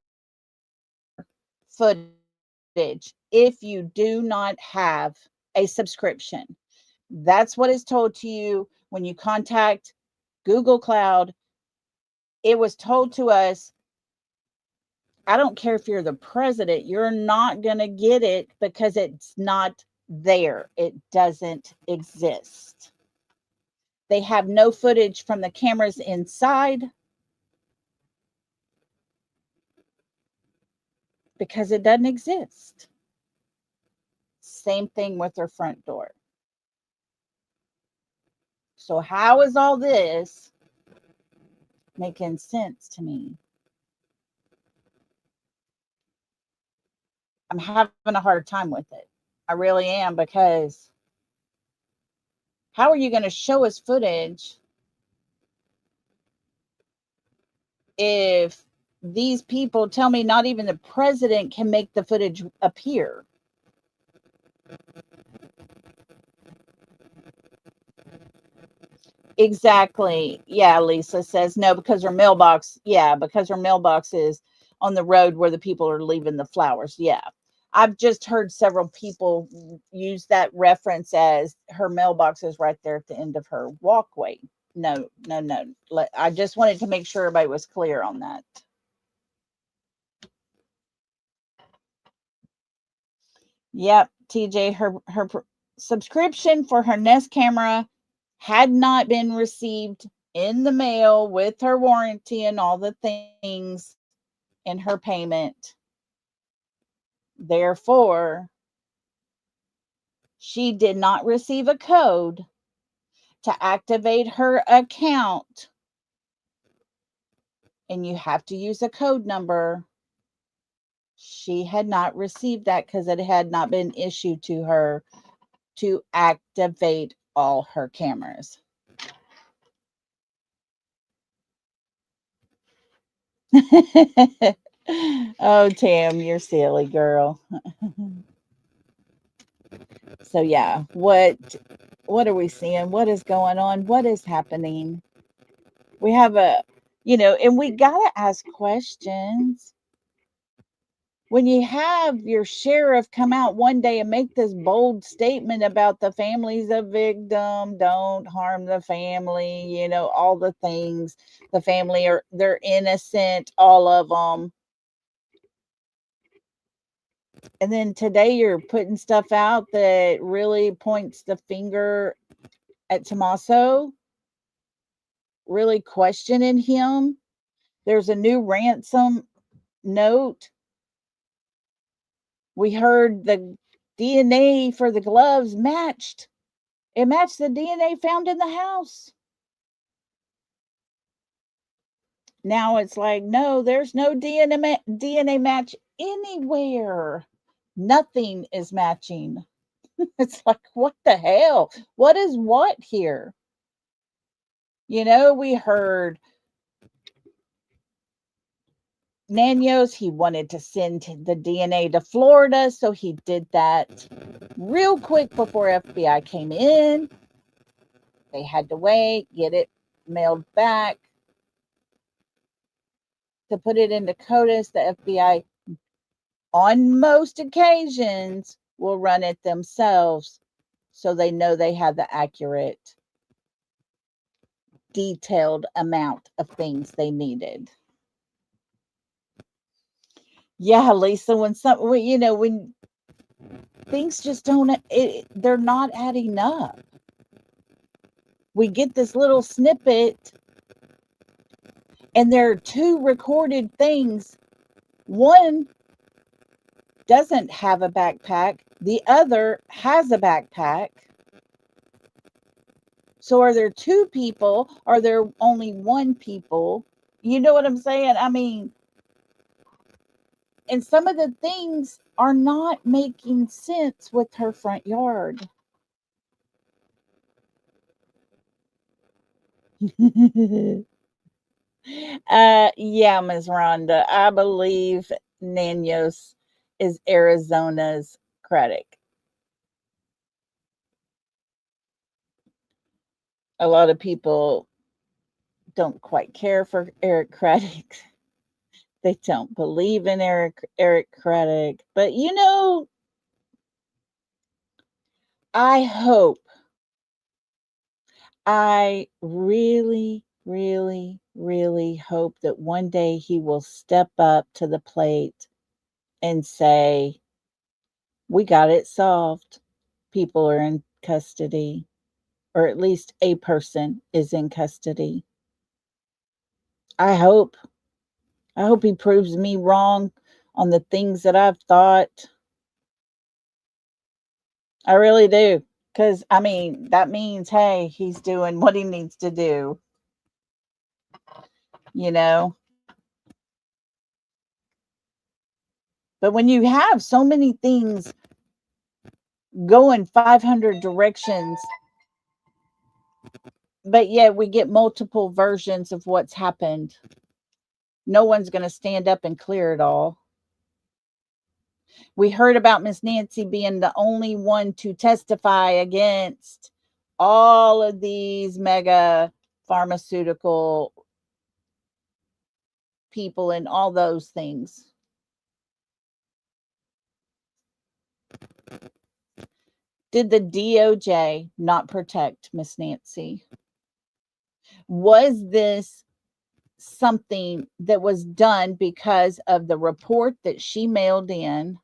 footage if you do not have a subscription. That's what is told to you when you contact Google Cloud. It was told to us, I don't care if you're the president, you're not going to get it because it's not there. It doesn't exist. They have no footage from the cameras inside because it doesn't exist. Same thing with their front door. So how is all this making sense to me? I'm having a hard time with it. I really am, because how are you going to show us footage if these people tell me not even the president can make the footage appear? Exactly. Yeah, Lisa says no, because her mailbox, yeah, because her mailbox is on the road where the people are leaving the flowers. Yeah. I've just heard several people use that reference as her mailbox is right there at the end of her walkway. No, no, no. I just wanted to make sure everybody was clear on that. Yep, TJ, her subscription for her Nest camera had not been received in the mail with her warranty and all the things in her payment. Therefore, she did not receive a code to activate her account. And you have to use a code number. She had not received that because it had not been issued to her to activate all her cameras. Oh, Tam, you're silly girl. So yeah, what are we seeing? What is going on? What is happening? We have and we gotta ask questions. When you have your sheriff come out one day and make this bold statement about the family's a victim, don't harm the family, all the things, the family they're innocent, all of them. And then today you're putting stuff out that really points the finger at Tommaso, really questioning him. There's a new ransom note. We heard the DNA for the gloves matched. It matched the DNA found in the house. Now it's like, no, there's no DNA match anywhere. Nothing is matching. It's like, what the hell? What is what here? We heard Nanios, he wanted to send the DNA to Florida, so he did that real quick before FBI came in. They had to wait, get it mailed back. to put it into CODIS, the FBI, on most occasions, will run it themselves so they know they have the accurate, detailed amount of things they needed. Yeah, Lisa, when things just don't, they're not adding up. We get this little snippet, and there are two recorded things. One doesn't have a backpack, the other has a backpack. So are there two people? Are there only one people? You know what I'm saying? I mean, and some of the things are not making sense with her front yard. Yeah, Ms. Rhonda, I believe Nanos is Arizona's Craddock. A lot of people don't quite care for Eric Craddock. They don't believe in Eric Craddock. But I hope, I really, really, really hope that one day he will step up to the plate and say, we got it solved. People are in custody, or at least a person is in custody. I hope. I hope he proves me wrong on the things that I've thought. I really do. Because, I mean, that means, hey, he's doing what he needs to do, you know? But when you have so many things going 500 directions, but yet we get multiple versions of what's happened, no one's going to stand up and clear it all. We heard about Miss Nancy being the only one to testify against all of these mega pharmaceutical people and all those things. Did the DOJ not protect Miss Nancy? Was this something that was done because of the report that she mailed in?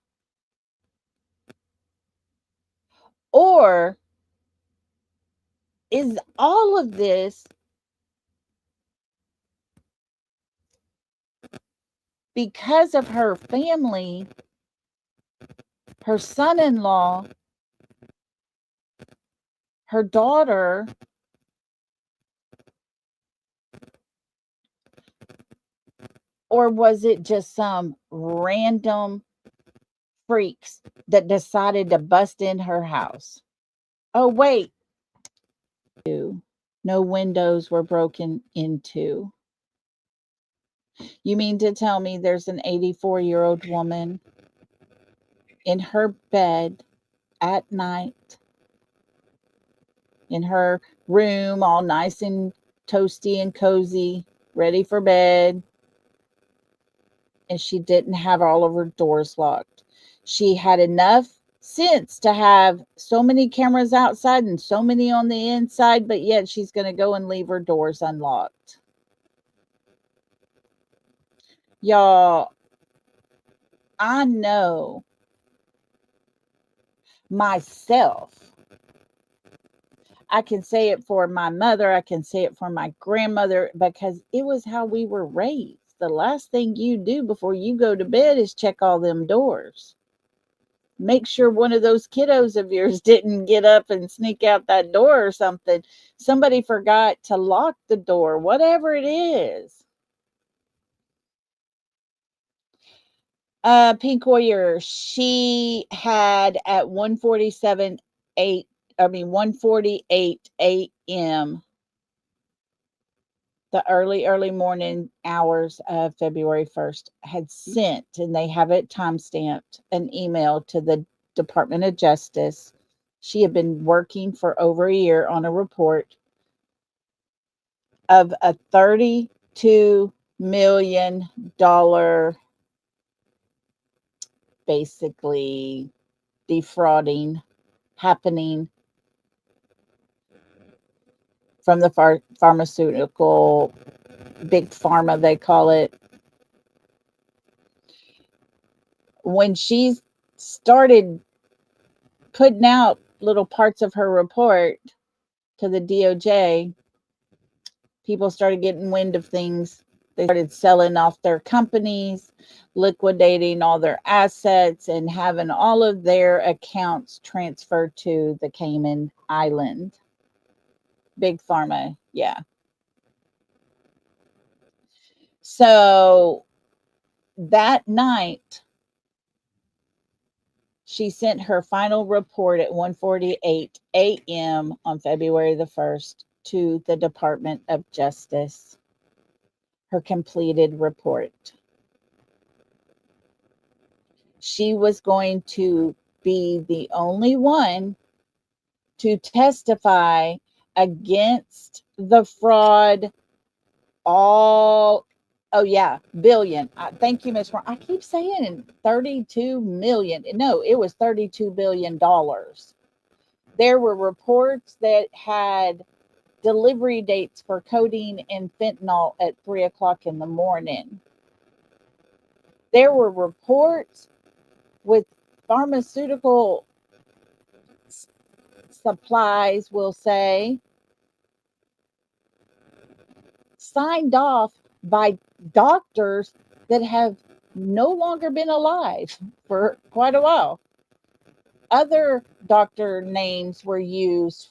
Or is all of this because of her family, her son-in-law, her daughter, or was it just some random freaks that decided to bust in her house? Oh, wait. No windows were broken into. You mean to tell me there's an 84-year-old woman in her bed at night, in her room, all nice and toasty and cozy, ready for bed, and she didn't have all of her doors locked? She had enough sense to have so many cameras outside and so many on the inside, but yet she's going to go and leave her doors unlocked. Y'all, I know myself. I can say it for my mother, I can say it for my grandmother, because it was how we were raised. The last thing you do before you go to bed is check all them doors. Make sure one of those kiddos of yours didn't get up and sneak out that door or something. Somebody forgot to lock the door, whatever it is. Pink Warrior, she had at 1:48 a.m., the early morning hours of February 1st, had sent, and they have it timestamped, an email to the Department of Justice. She had been working for over a year on a report of a 32 million basically defrauding happening from the pharmaceutical big pharma, they call it. When she started putting out little parts of her report to the DOJ, people started getting wind of things. They started selling off their companies, liquidating all their assets, and having all of their accounts transferred to the Cayman Island. Big pharma, yeah. So that night, she sent her final report at 1:48 a.m. on February the 1st to the Department of Justice. Her completed report. She was going to be the only one to testify against the fraud. Billion. Thank you, Miss Moore. I keep saying 32 million. No, it was $32 billion. There were reports that had delivery dates for codeine and fentanyl at 3 o'clock in the morning. There were reports with pharmaceutical supplies, we'll say, signed off by doctors that have no longer been alive for quite a while. Other doctor names were used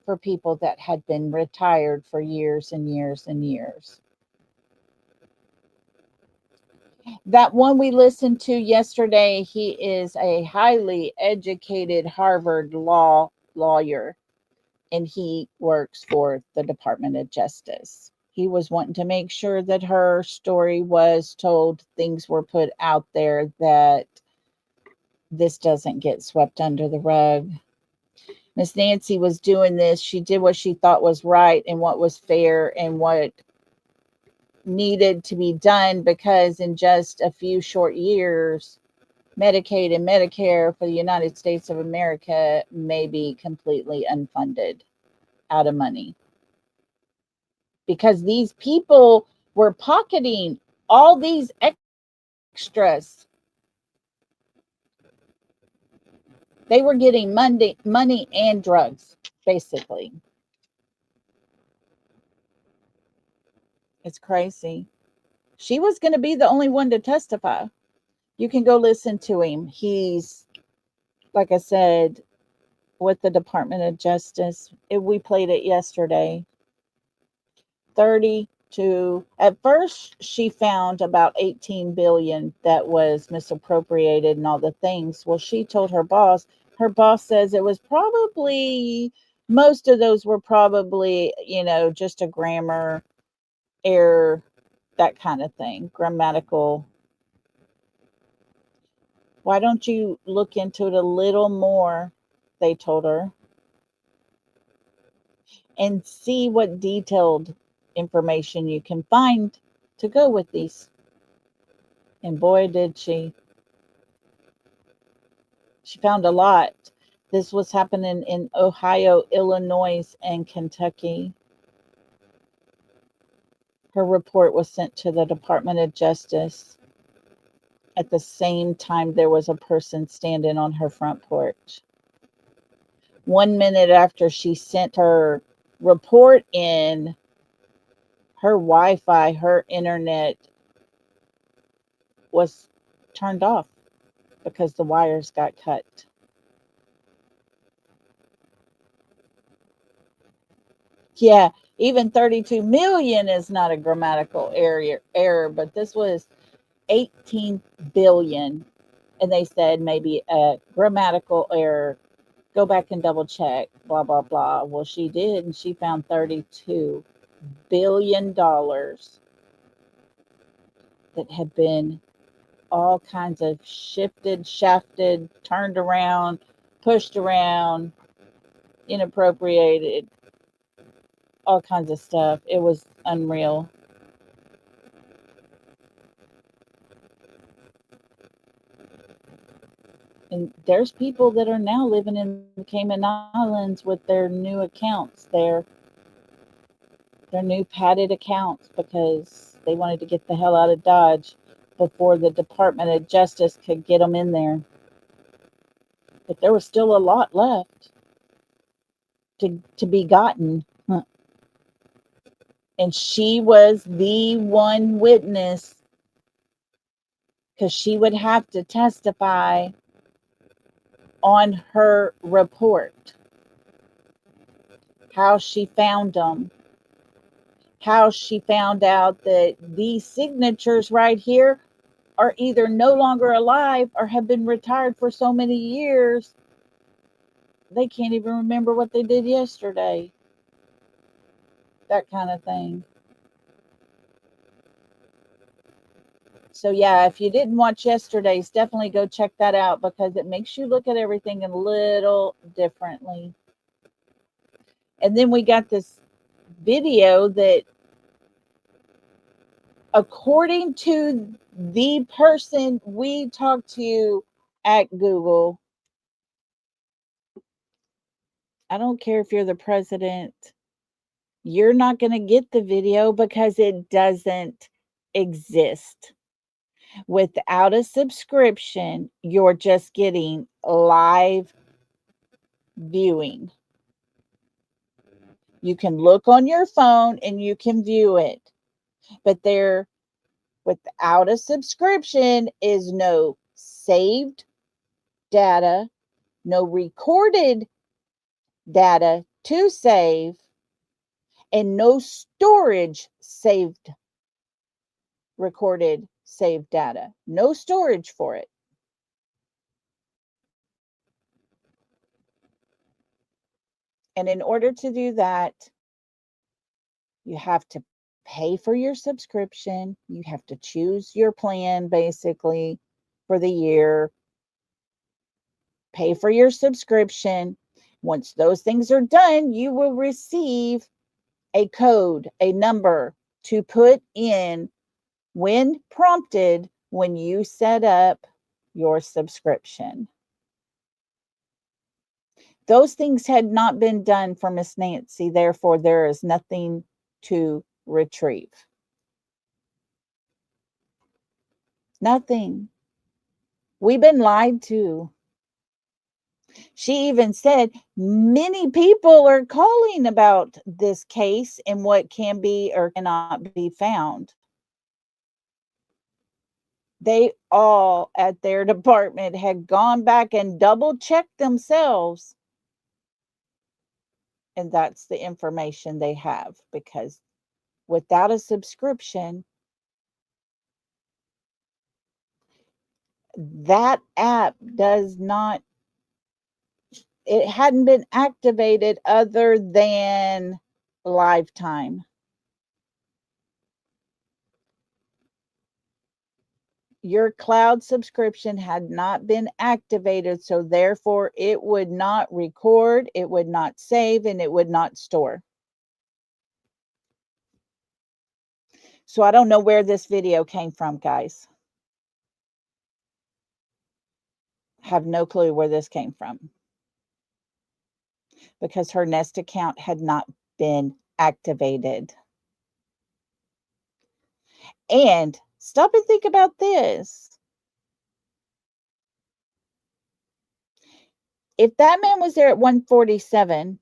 for people that had been retired for years and years and years. That one we listened to yesterday, he is a highly educated Harvard lawyer, and he works for the Department of Justice. He was wanting to make sure that her story was told, things were put out there, that this doesn't get swept under the rug. Miss Nancy was doing this. She did what she thought was right and what was fair and what needed to be done, because in just a few short years, Medicaid and Medicare for the United States of America may be completely unfunded, out of money, because these people were pocketing all these extras. They were getting money and drugs, basically. It's crazy. She was going to be the only one to testify. You can go listen to him. He's, like I said, with the Department of Justice. We played it yesterday. 32. At first, she found about 18 billion that was misappropriated and all the things. Well, she told her boss. Her boss says it was probably, most of those were probably, just a grammar error, that kind of thing, grammatical. Why don't you look into it a little more, they told her, and see what detailed information you can find to go with these. And boy, did she. She found a lot. This was happening in Ohio, Illinois, and Kentucky. Her report was sent to the Department of Justice. At the same time, there was a person standing on her front porch. 1 minute after she sent her report in, her Wi-Fi, her internet was turned off because the wires got cut. Yeah, even 32 million is not a grammatical error, but this was 18 billion. And they said maybe a grammatical error. Go back and double check, blah, blah, blah. Well, she did, and she found $32 billion that had been all kinds of shifted, shafted, turned around, pushed around, inappropriated, all kinds of stuff. It was unreal. And there's people that are now living in the Cayman Islands with their new accounts, their new padded accounts because they wanted to get the hell out of Dodge before the Department of Justice could get them in there. But there was still a lot left to be gotten. And she was the one witness because she would have to testify on her report how she found them, how she found out that these signatures right here are either no longer alive or have been retired for so many years they can't even remember what they did yesterday. That kind of thing. So yeah, if you didn't watch yesterday's, definitely go check that out because it makes you look at everything a little differently. And then we got this video that, according to the person we talked to at Google, I don't care if you're the president, you're not going to get the video because it doesn't exist. Without a subscription, you're just getting live viewing. You can look on your phone and you can view it, but there, without a subscription, is no saved data, no recorded data to save, and no storage saved, recorded, saved data. No storage for it. And in order to do that, you have to pay for your subscription. You have to choose your plan basically for the year. Pay for your subscription. Once those things are done, you will receive a code, a number to put in when prompted when you set up your subscription. Those things had not been done for Miss Nancy, therefore, there is nothing to retrieve. Nothing. We've been lied to. She even said many people are calling about this case and what can be or cannot be found. They all at their department had gone back and double checked themselves. And that's the information they have because without a subscription, that app does not, it hadn't been activated other than Lifetime. Your cloud subscription had not been activated, so therefore it would not record, it would not save, and it would not store. So I don't know where this video came from, guys. Have no clue where this came from because her Nest account had not been activated. And stop and think about this. If that man was there at 147,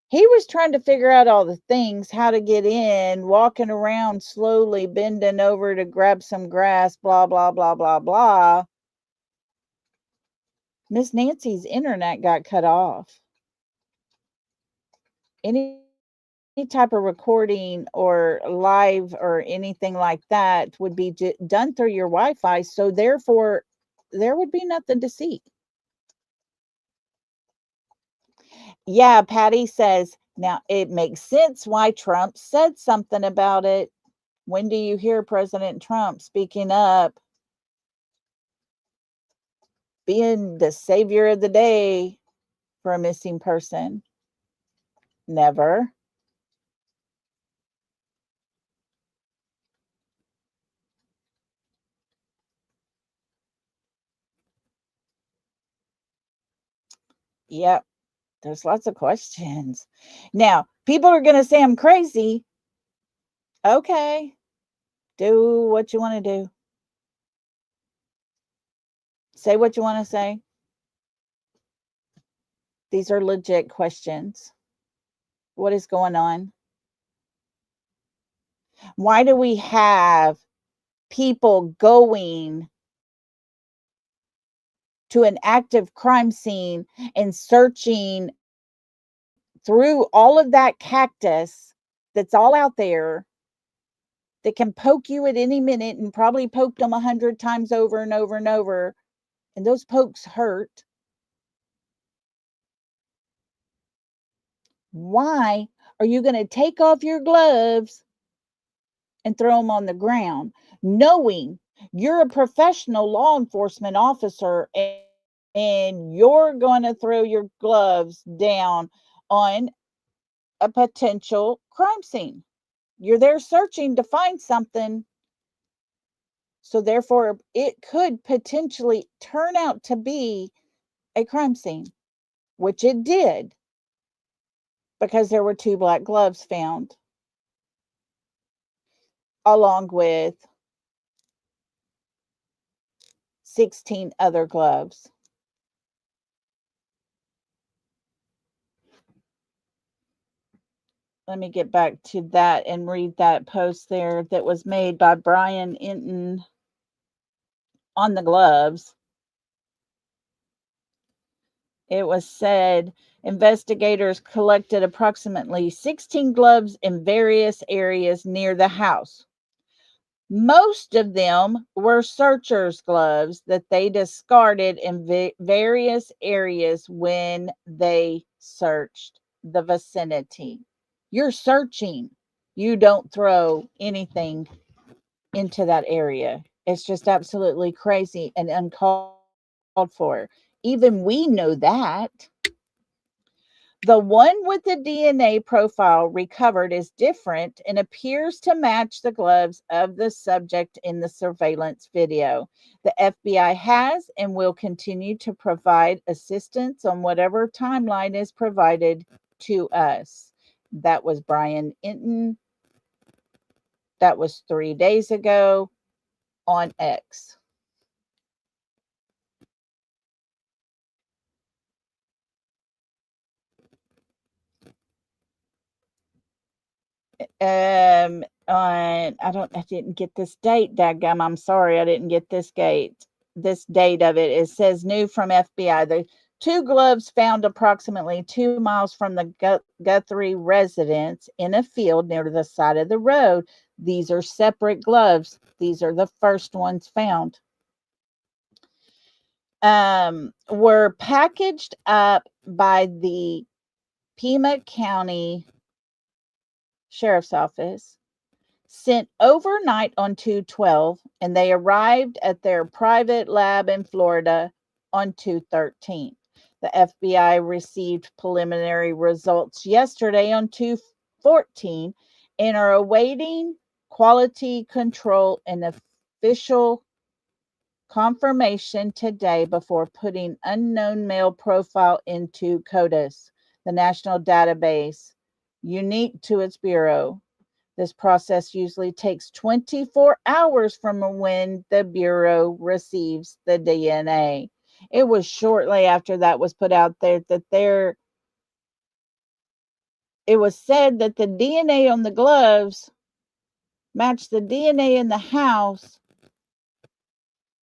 he was trying to figure out all the things, how to get in, walking around slowly, bending over to grab some grass, blah, blah, blah, blah, blah. Miss Nancy's internet got cut off. Any type of recording or live or anything like that would be done through your Wi-Fi. So therefore, there would be nothing to see. Yeah, Patty says, now it makes sense why Trump said something about it. When do you hear President Trump speaking up, being the savior of the day for a missing person? Never. Yep. There's lots of questions. Now, people are going to say I'm crazy. Okay. Do what you want to do. Say what you want to say. These are legit questions. What is going on? Why do we have people going to an active crime scene and searching through all of that cactus that's all out there that can poke you at any minute and probably poked them 100 times over and over and over, and those pokes hurt? Why are you going to take off your gloves and throw them on the ground, knowing you're a professional law enforcement officer and you're going to throw your gloves down on a potential crime scene? You're there searching to find something. So, therefore, it could potentially turn out to be a crime scene, which it did because there were 2 black gloves found, along with 16 other gloves. Let me get back to that and read that post there that was made by Brian Inton on the gloves. It was said investigators collected approximately 16 gloves in various areas near the house. Most of them were searchers' gloves that they discarded in various areas when they searched the vicinity. You're searching. You don't throw anything into that area. It's just absolutely crazy and uncalled for. Even we know that. The one with the DNA profile recovered is different and appears to match the gloves of the subject in the surveillance video. The FBI has and will continue to provide assistance on whatever timeline is provided to us. That was Brian Inton. That was 3 days ago on X. I didn't get this date, dadgum. I'm sorry, I didn't get this date of it. It says new from FBI. The 2 gloves found approximately 2 miles from the Guthrie residence in a field near the side of the road. These are separate gloves. These are the first ones found. Were packaged up by the Pima County Sheriff's Office, sent overnight on 2/12, and they arrived at their private lab in Florida on 2/13. The FBI received preliminary results yesterday on 2/14 and are awaiting quality control and official confirmation today before putting unknown male profile into CODIS, the national database unique to its bureau. This process usually takes 24 hours from when the Bureau receives the DNA. It was shortly after that was put out there that it was said that the DNA on the gloves matched the DNA in the house,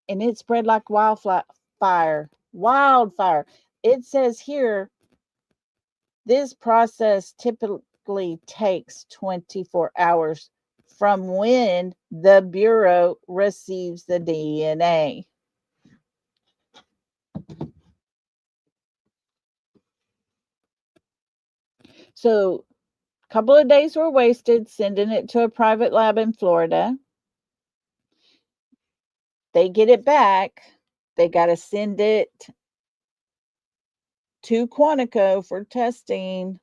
and it spread like wildfire. Wildfire. It says here, this process typically takes 24 hours from when the Bureau receives the DNA. So a couple of days were wasted sending it to a private lab in Florida. They get it back. They got to send it to Quantico for testing.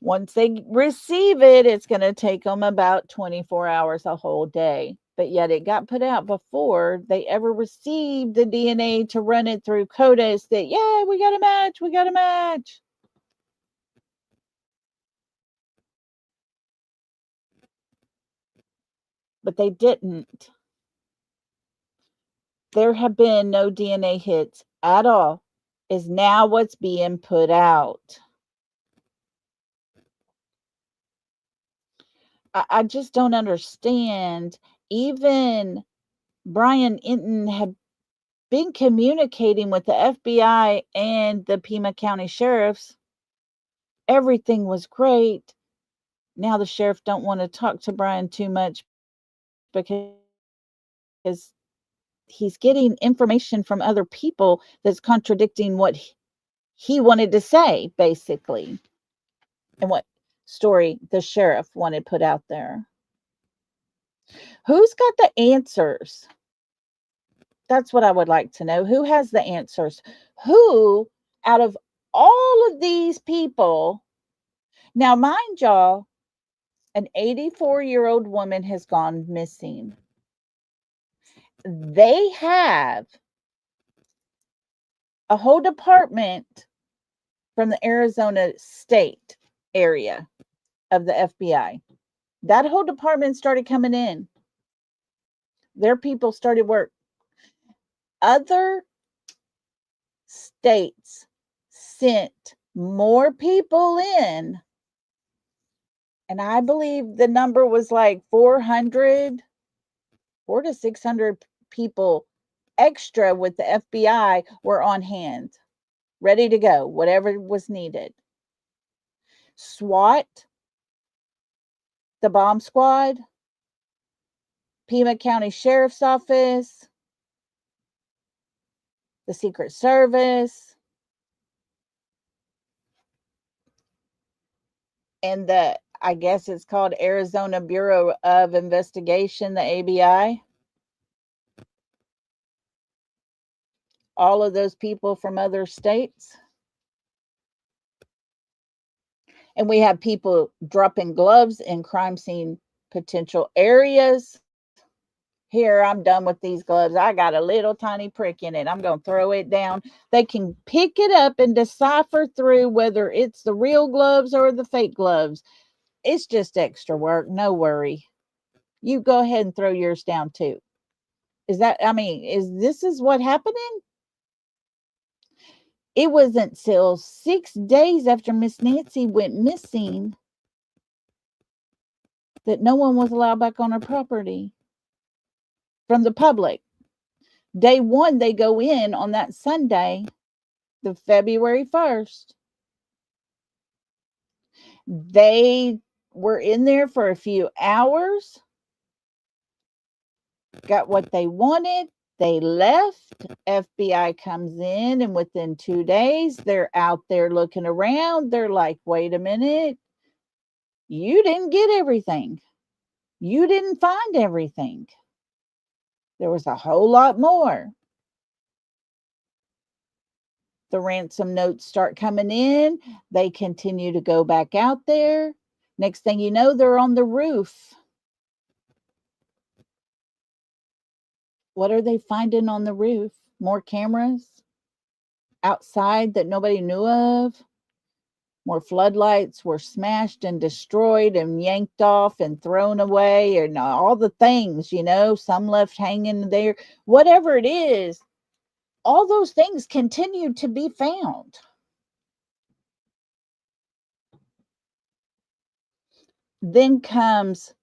Once they receive it, it's going to take them about 24 hours, a whole day. but yet it got put out before they ever received the DNA to run it through CODIS that, yeah, we got a match, we got a match. But they didn't. There have been no DNA hits at all, is now what's being put out. I just don't understand. Even Brian Enton had been communicating with the FBI and the Pima County sheriffs. Everything was great. Now the sheriff don't want to talk to Brian too much because he's getting information from other people that's contradicting what he wanted to say, basically, and what story the sheriff wanted put out there. Who's got the answers? That's what I would like to know. Who has the answers? Who, out of all of these people, now mind y'all, an 84-year-old woman has gone missing. They have a whole department from the Arizona state area of the FBI. That whole department started coming in. Their people started work. Other states sent more people in, and I believe the number was like 400 to 600 people extra with the FBI were on hand, ready to go, whatever was needed. SWAT, the bomb squad, Pima County Sheriff's Office, the Secret Service, and I guess it's called Arizona Bureau of Investigation, the ABI. All of those people from other states. And we have people dropping gloves in crime scene potential areas. Here, I'm done with these gloves. I got a little tiny prick in it. I'm going to throw it down. They can pick it up and decipher through whether it's the real gloves or the fake gloves. It's just extra work. No worry. You go ahead and throw yours down too. Is this what happening? It wasn't till 6 days after Miss Nancy went missing that no one was allowed back on her property from the public. Day one, they go in on that Sunday, the February 1st. They were in there for a few hours, got what they wanted. They left. FBI comes in, and within 2 days, they're out there looking around. They're like, wait a minute. You didn't get everything. You didn't find everything. There was a whole lot more. The ransom notes start coming in. They continue to go back out there. Next thing you know, they're on the roof. What are they finding on the roof? More cameras outside that nobody knew of. More floodlights were smashed and destroyed and yanked off and thrown away, and all the things, some left hanging there. Whatever it is, all those things continue to be found. Then comes,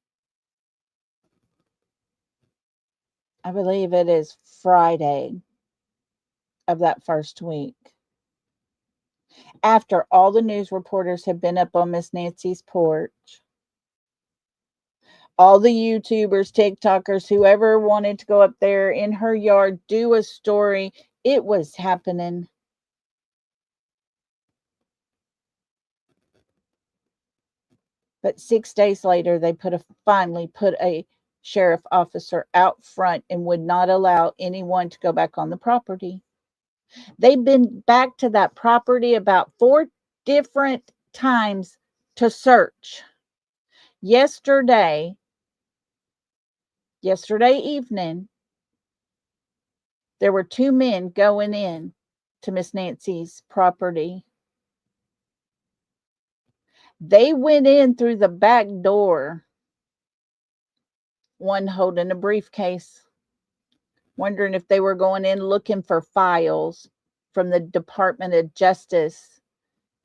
I believe it is Friday of that first week. After all the news reporters have been up on Miss Nancy's porch, all the YouTubers, TikTokers, whoever wanted to go up there in her yard, do a story, it was happening. But 6 days later, they finally put a sheriff officer out front and would not allow anyone to go back on the property. They've been back to that property about 4 different times to search. Yesterday, Yesterday evening, there were two men going in to Miss Nancy's property. They went in through the back door, one holding a briefcase, wondering if they were going in looking for files from the Department of Justice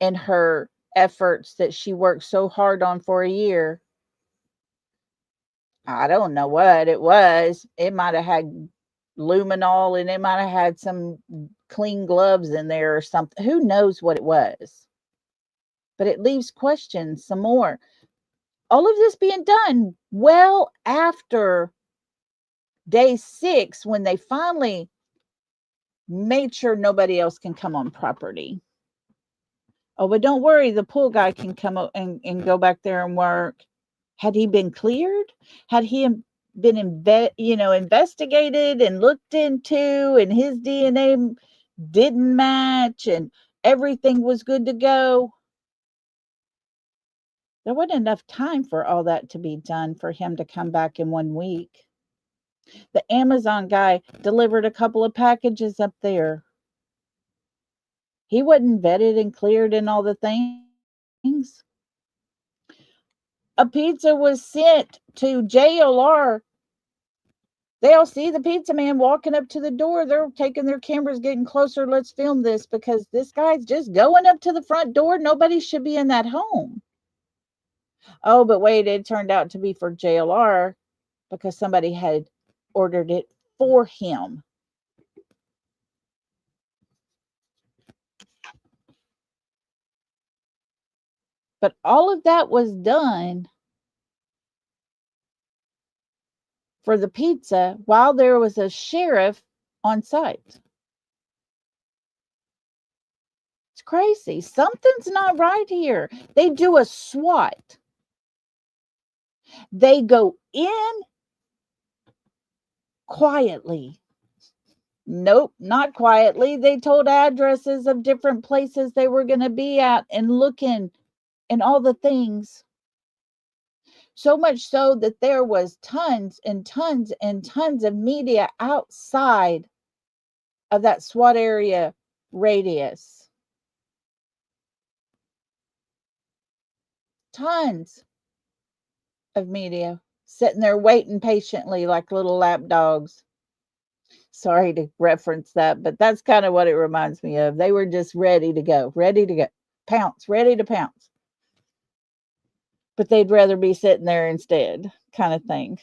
and her efforts that she worked so hard on for a year. I don't know what it was. It might have had luminol and it might have had some clean gloves in there or something. Who knows what it was? But it leaves questions some more. All of this being done well after day 6, when they finally made sure nobody else can come on property. Oh, but don't worry, the pool guy can come up and go back there and work. Had he been cleared? Had he been investigated and looked into, and his DNA didn't match and everything was good to go? There wasn't enough time for all that to be done for him to come back in 1 week. The Amazon guy delivered a couple of packages up there. He wasn't vetted and cleared and all the things. A pizza was sent to JLR. They all see the pizza man walking up to the door. They're taking their cameras, getting closer. Let's film this because this guy's just going up to the front door. Nobody should be in that home. Oh, but wait, it turned out to be for JLR because somebody had ordered it for him. But all of that was done for the pizza while there was a sheriff on site. It's crazy. Something's not right here. They do a SWAT. They go in quietly. Nope, not quietly. They told addresses of different places they were going to be at and looking and all the things. So much so that there was tons and tons and tons of media outside of that SWAT area radius. Tons of media sitting there waiting patiently like little lap dogs. Sorry to reference that, but that's kind of what it reminds me of. They were just ready to go, pounce, ready to pounce. But they'd rather be sitting there instead, kind of thing.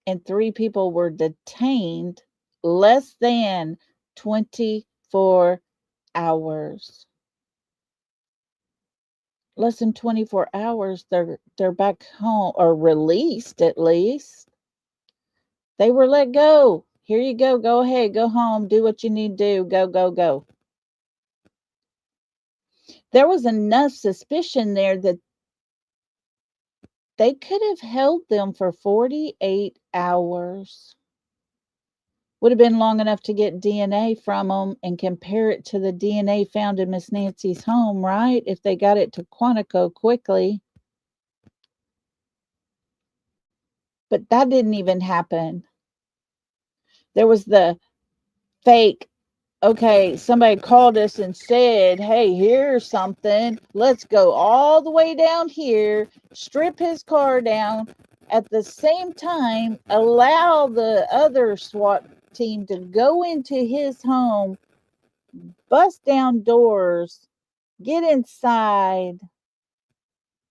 And 3 people were detained less than 24 hours. Less than 24 hours, they're back home, or released at least. They were let go. Here you go. Go ahead. Go home. Do what you need to do. Go, go, go. There was enough suspicion there that they could have held them for 48 hours. Would have been long enough to get DNA from them and compare it to the DNA found in Miss Nancy's home, right? If they got it to Quantico quickly. But that didn't even happen. There was the fake, okay, somebody called us and said, hey, here's something. Let's go all the way down here, strip his car down. At the same time, allow the other SWAT team to go into his home, bust down doors, get inside,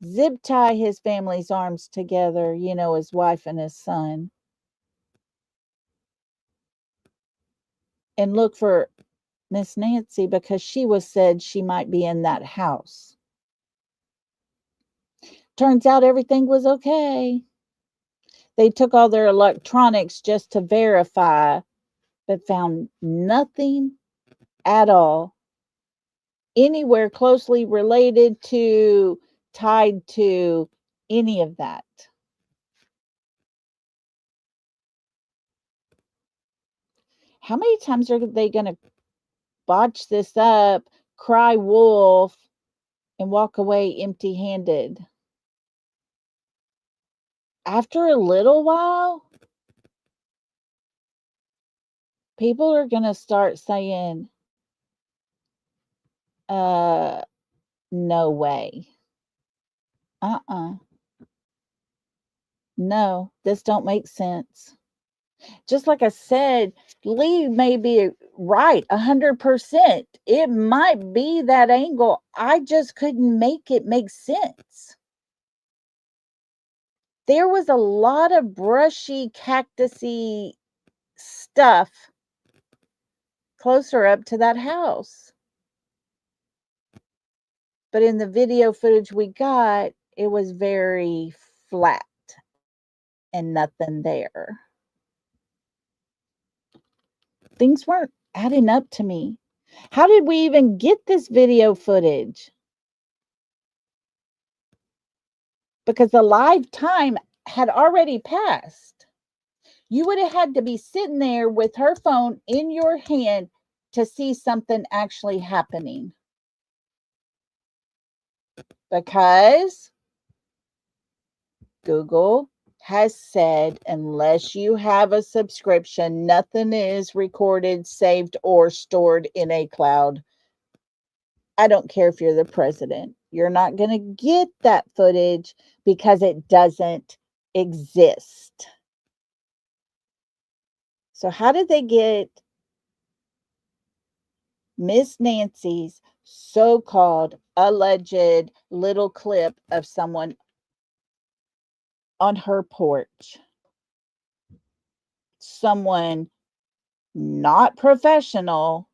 zip tie his family's arms together, his wife and his son, and look for Miss Nancy because she was said she might be in that house. Turns out everything was okay. They took all their electronics just to verify, but found nothing at all anywhere closely related to, tied to any of that. How many times are they going to botch this up, cry wolf, and walk away empty-handed. After a little while, people are going to start saying, uh, no way. Uh-uh. No, this don't make sense. Just like I said, Lee may be right 100%. It might be that angle. I just couldn't make it make sense. There was a lot of brushy, cactusy stuff closer up to that house. But in the video footage we got, it was very flat and nothing there. Things weren't adding up to me. How did we even get this video footage? Because the live time had already passed. You would have had to be sitting there with her phone in your hand to see something actually happening. Because Google has said unless you have a subscription, nothing is recorded, saved, or stored in a cloud. I don't care if you're the president. You're not going to get that footage because it doesn't exist. So how did they get Miss Nancy's so-called alleged little clip of someone on her porch? Someone not professional.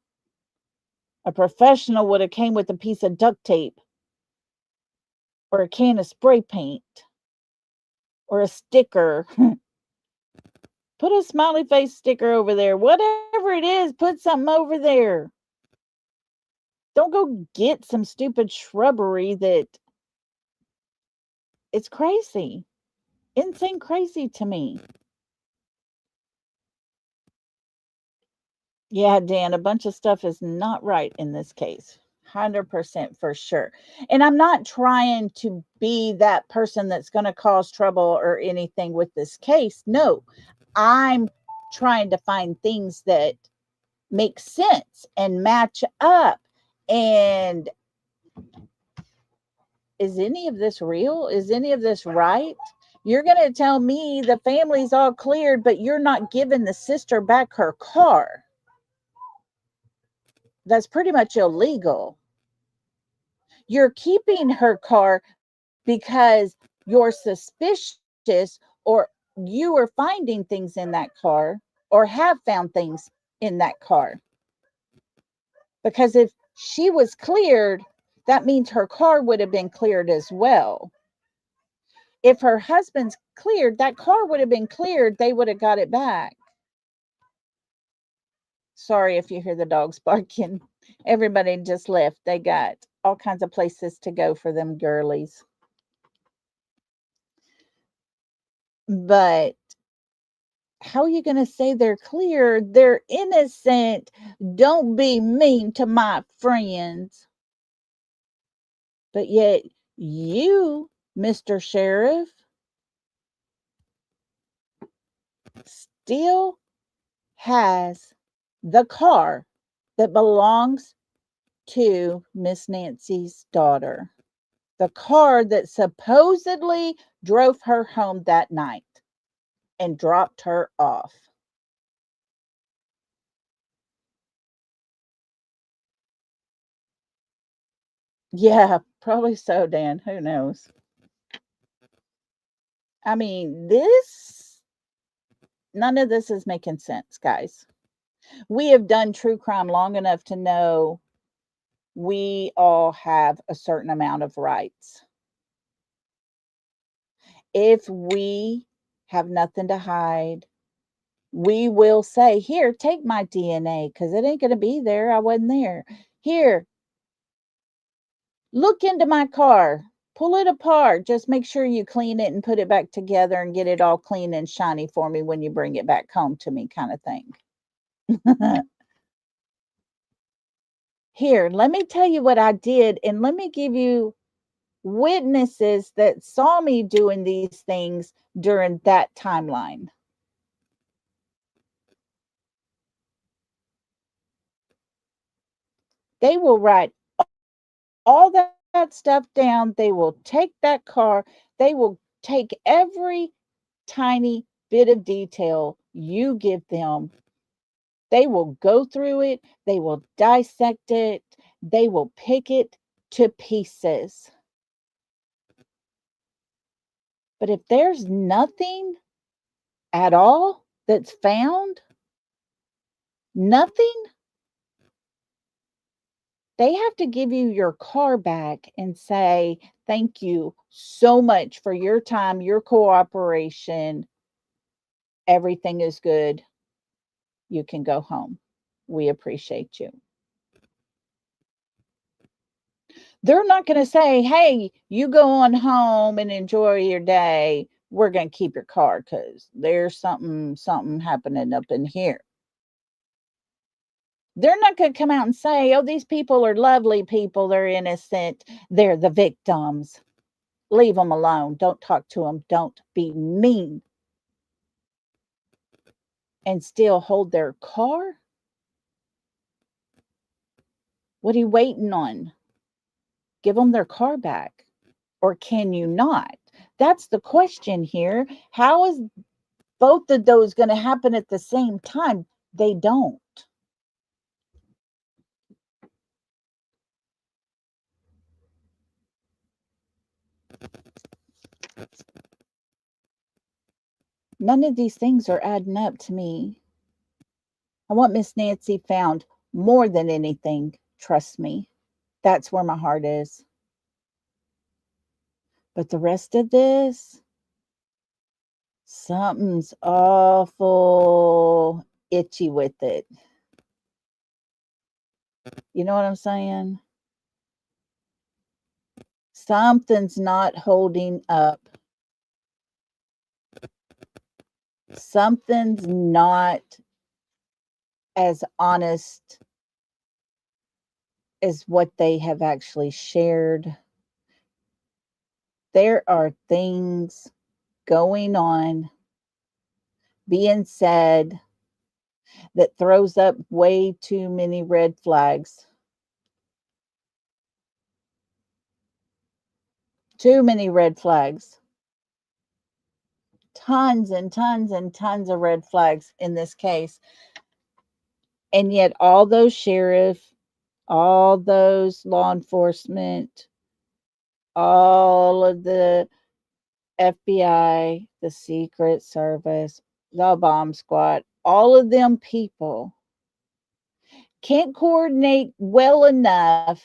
A professional would have came with a piece of duct tape or a can of spray paint or a sticker. Put a smiley face sticker over there. Whatever it is, put something over there. Don't go get some stupid shrubbery that it's crazy. Insane crazy to me. Yeah, Dan, a bunch of stuff is not right in this case. 100% for sure. And I'm not trying to be that person that's going to cause trouble or anything with this case. No, I'm trying to find things that make sense and match up. And is any of this real? Is any of this right? You're going to tell me the family's all cleared, but you're not giving the sister back her car. That's pretty much illegal. You're keeping her car because you're suspicious or you are finding things in that car or have found things in that car. Because if she was cleared, that means her car would have been cleared as well. If her husband's cleared, that car would have been cleared. They would have got it back. Sorry if you hear the dogs barking. Everybody just left. They got all kinds of places to go for them girlies. But how are you going to say they're clear? They're innocent. Don't be mean to my friends. But yet you, Mr. Sheriff, still has the car that belongs to Miss Nancy's daughter. The car that supposedly drove her home that night and dropped her off. Yeah, probably so, Dan. Who knows? I mean, none of this is making sense, guys. We have done true crime long enough to know we all have a certain amount of rights. If we have nothing to hide, we will say, here, take my DNA because it ain't going to be there. I wasn't there. Here, look into my car. Pull it apart. Just make sure you clean it and put it back together and get it all clean and shiny for me when you bring it back home to me, kind of thing. Here, let me tell you what I did, and let me give you witnesses that saw me doing these things during that timeline. They will write all that stuff down. They will take that car. They will take every tiny bit of detail you give them. They will go through it. They will dissect it. They will pick it to pieces. But if there's nothing at all that's found, nothing, they have to give you your car back and say, thank you so much for your time, your cooperation. Everything is good. You can go home. We appreciate you. They're not going to say, hey, you go on home and enjoy your day. We're going to keep your car because there's something happening up in here. They're not going to come out and say, oh, these people are lovely people. They're innocent. They're the victims. Leave them alone. Don't talk to them. Don't be mean. And still hold their car? What are you waiting on? Give them their car back. Or can you not? That's the question here. How is both of those going to happen at the same time? They don't. None of these things are adding up to me. I want Miss Nancy found more than anything. Trust me. That's where my heart is. But the rest of this, something's awful itchy with it. You know what I'm saying? Something's not holding up. Something's not as honest as what they have actually shared. There are things going on, being said, that throws up way too many red flags. Too many red flags. Tons and tons and tons of red flags in this case. And yet, all those sheriff, all those law enforcement, all of the FBI, the Secret Service, the bomb squad, all of them people can't coordinate well enough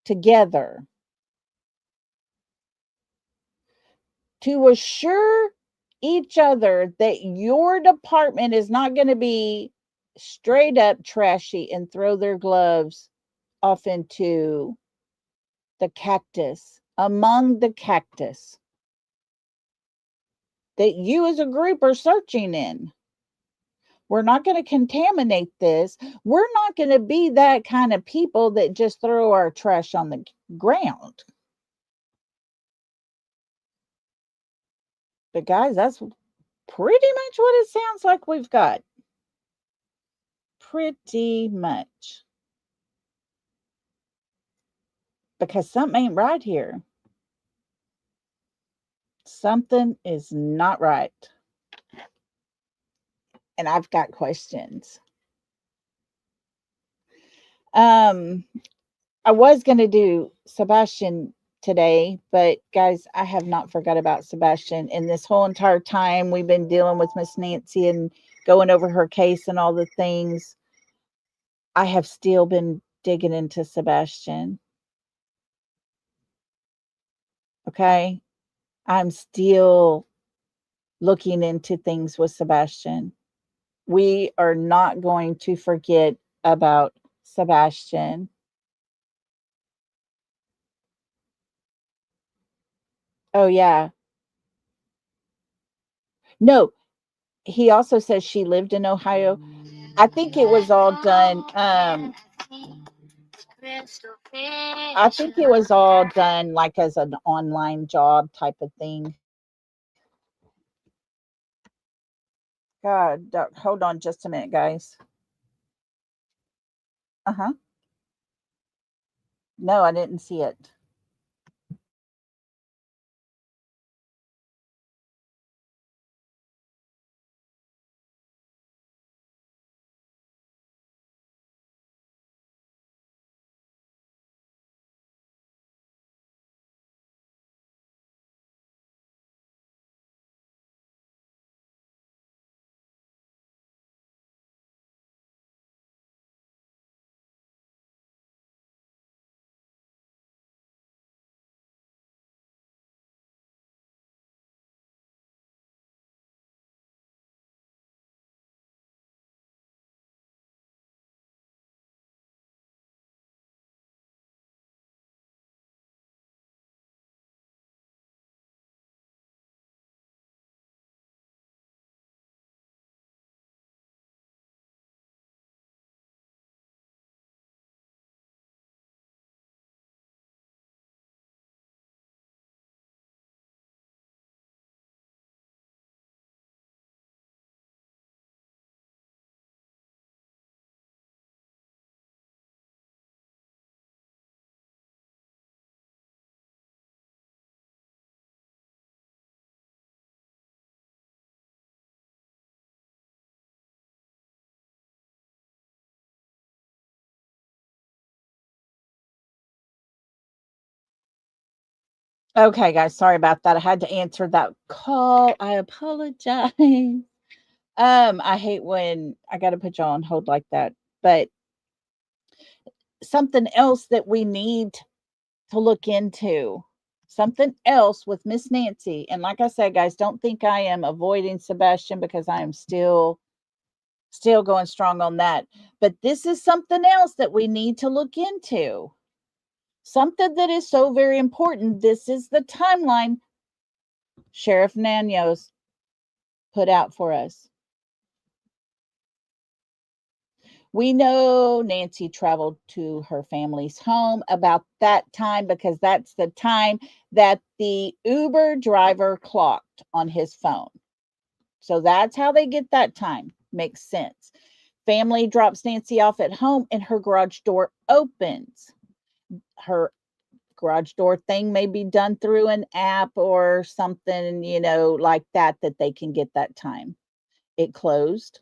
together to assure each other that your department is not going to be straight up trashy and throw their gloves off into the cactus, among the cactus that you as a group are searching in. We're not going to contaminate this. We're not going to be that kind of people that just throw our trash on the ground. But guys, that's pretty much what it sounds like we've got. Pretty much. Because something ain't right here. Something is not right. And I've got questions. I was going to do Sebastian today, but guys, I have not forgot about Sebastian. And this whole entire time we've been dealing with Miss Nancy and going over her case and all the things, I have still been digging into Sebastian. Okay. I'm still looking into things with Sebastian. We are not going to forget about Sebastian. Oh, yeah. No, he also says she lived in Ohio. I think it was all done. I think it was all done like as an online job type of thing. God, hold on just a minute, guys. Uh-huh. No, I didn't see it. Okay, guys, sorry about that. I had to answer that call. I apologize. I hate when I got to put you on hold like that. But something else that we need to look into, something else with Miss Nancy. And like I said, guys, don't think I am avoiding Sebastian, because I am still going strong on that. But this is something else that we need to look into. Something that is so very important. This is the timeline Sheriff Nanos put out for us. We know Nancy traveled to her family's home about that time, because that's the time that the Uber driver clocked on his phone. So that's how they get that time. Makes sense. Family drops Nancy off at home and her garage door opens. Her garage door thing may be done through an app or something, like that they can get that time. It closed.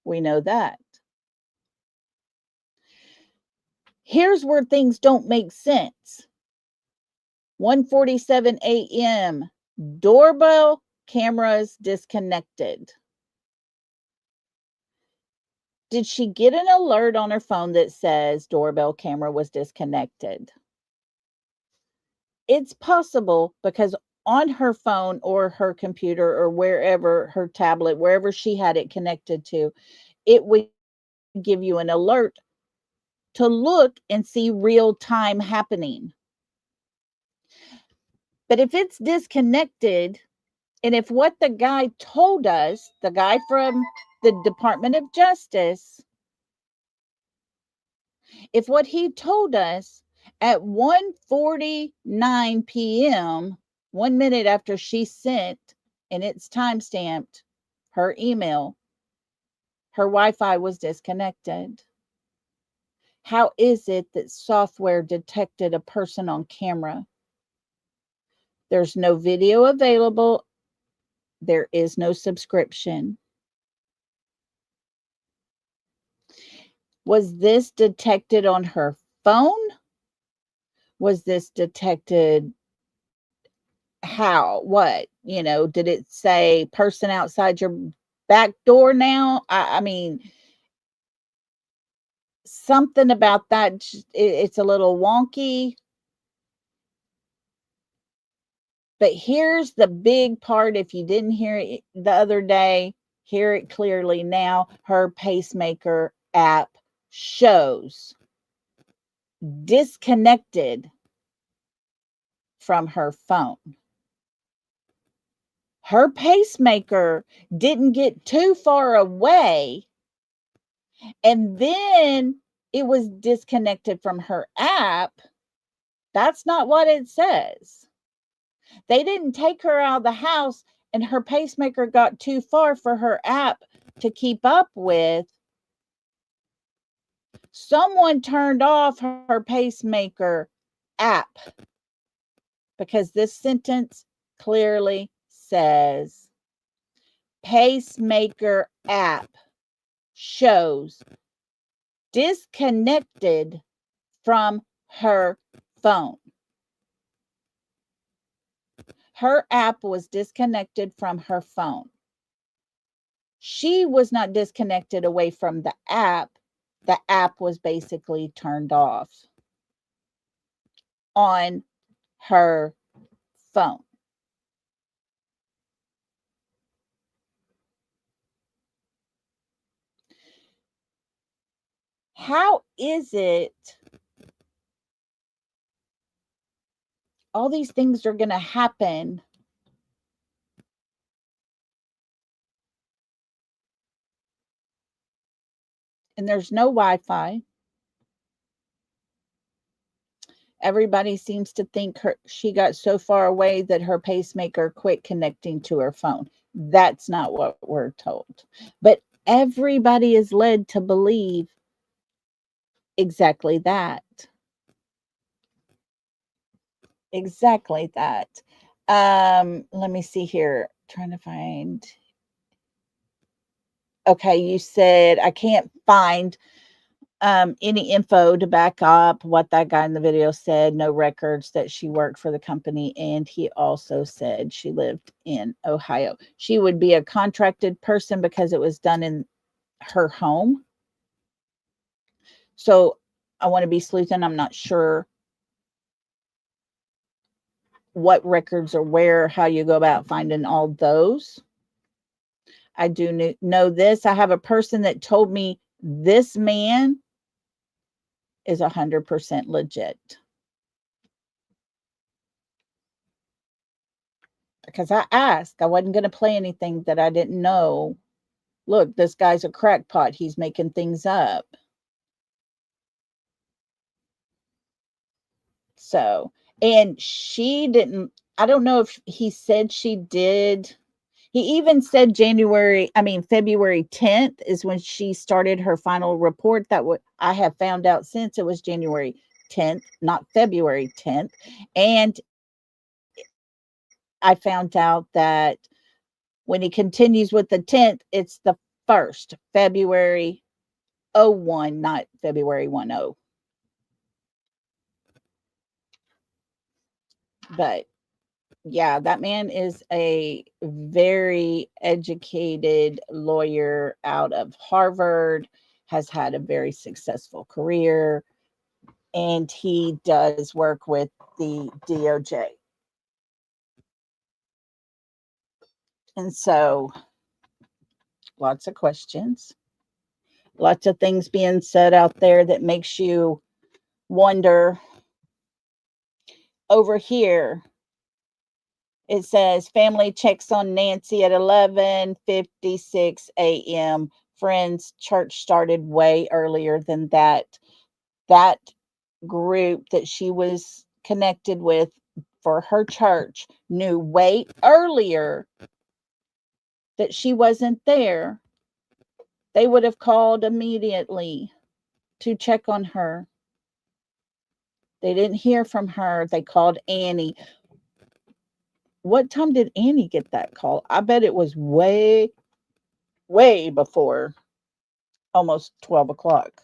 We know that. Here's where things don't make sense. 1:47 a.m. Doorbell cameras disconnected. Did she get an alert on her phone that says doorbell camera was disconnected? It's possible, because on her phone or her computer or wherever, her tablet, wherever she had it connected to, it would give you an alert to look and see real time happening. But if it's disconnected, and if what the guy told us, the guy from the Department of Justice, if what he told us at 1:49 p.m., 1 minute after she sent, and it's timestamped, her email, her Wi-Fi was disconnected. How is it that software detected a person on camera? There's no video available. There is no subscription. Was this detected on her phone? Was this detected how? What? Did it say person outside your back door now? I mean, something about that, it's a little wonky. But here's the big part. If you didn't hear it the other day, hear it clearly now. Her pacemaker app shows disconnected from her phone. Her pacemaker didn't get too far away, and then it was disconnected from her app. That's not what it says. They didn't take her out of the house and her pacemaker got too far for her app to keep up with. Someone turned off her pacemaker app, because this sentence clearly says pacemaker app shows disconnected from her phone. Her app was disconnected from her phone. She was not disconnected away from the app. The app was basically turned off on her phone. How is it all these things are going to happen and there's no Wi-Fi? Everybody seems to think she got so far away that her pacemaker quit connecting to her phone. That's not what we're told. But everybody is led to believe exactly that. Exactly that. Let me see here. Trying to find. Okay, you said I can't find any info to back up what that guy in the video said. No records that she worked for the company, and he also said she lived in Ohio. She would be a contracted person because it was done in her home. So I want to be sleuthing. I'm not sure what records or where, how you go about finding all those. I do know this. I have a person that told me this man is 100% legit. Because I asked, I wasn't going to play anything that I didn't know. Look, this guy's a crackpot. He's making things up. So, and she didn't, I don't know if he said she did. He even said February 10th is when she started her final report. That what I have found out since, it was January 10th, not February 10th. And I found out that when he continues with the 10th, it's the 1st, February 01, not February 10. But yeah, that man is a very educated lawyer out of Harvard, has had a very successful career, and he does work with the DOJ. And so, lots of questions, lots of things being said out there that makes you wonder. Over here, it says family checks on Nancy at 11:56 a.m. Friends, church started way earlier than that. That group that she was connected with for her church knew way earlier that she wasn't there. They would have called immediately to check on her. They didn't hear from her. They called Annie. What time did Annie get that call? I bet it was way before almost 12 o'clock.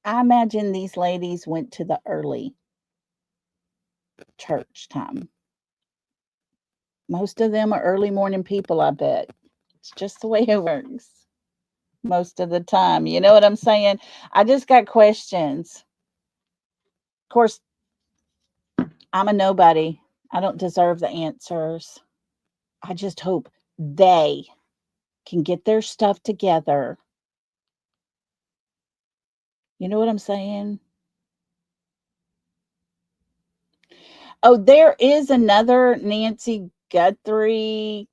I imagine these ladies went to the early church time. Most of them are early morning people, I bet. It's just the way it works most of the time. You know what I'm saying? I just got questions. Of course, I'm a nobody. I don't deserve the answers. I just hope they can get their stuff together. You know what I'm saying? Oh, there is another Nancy Guthrie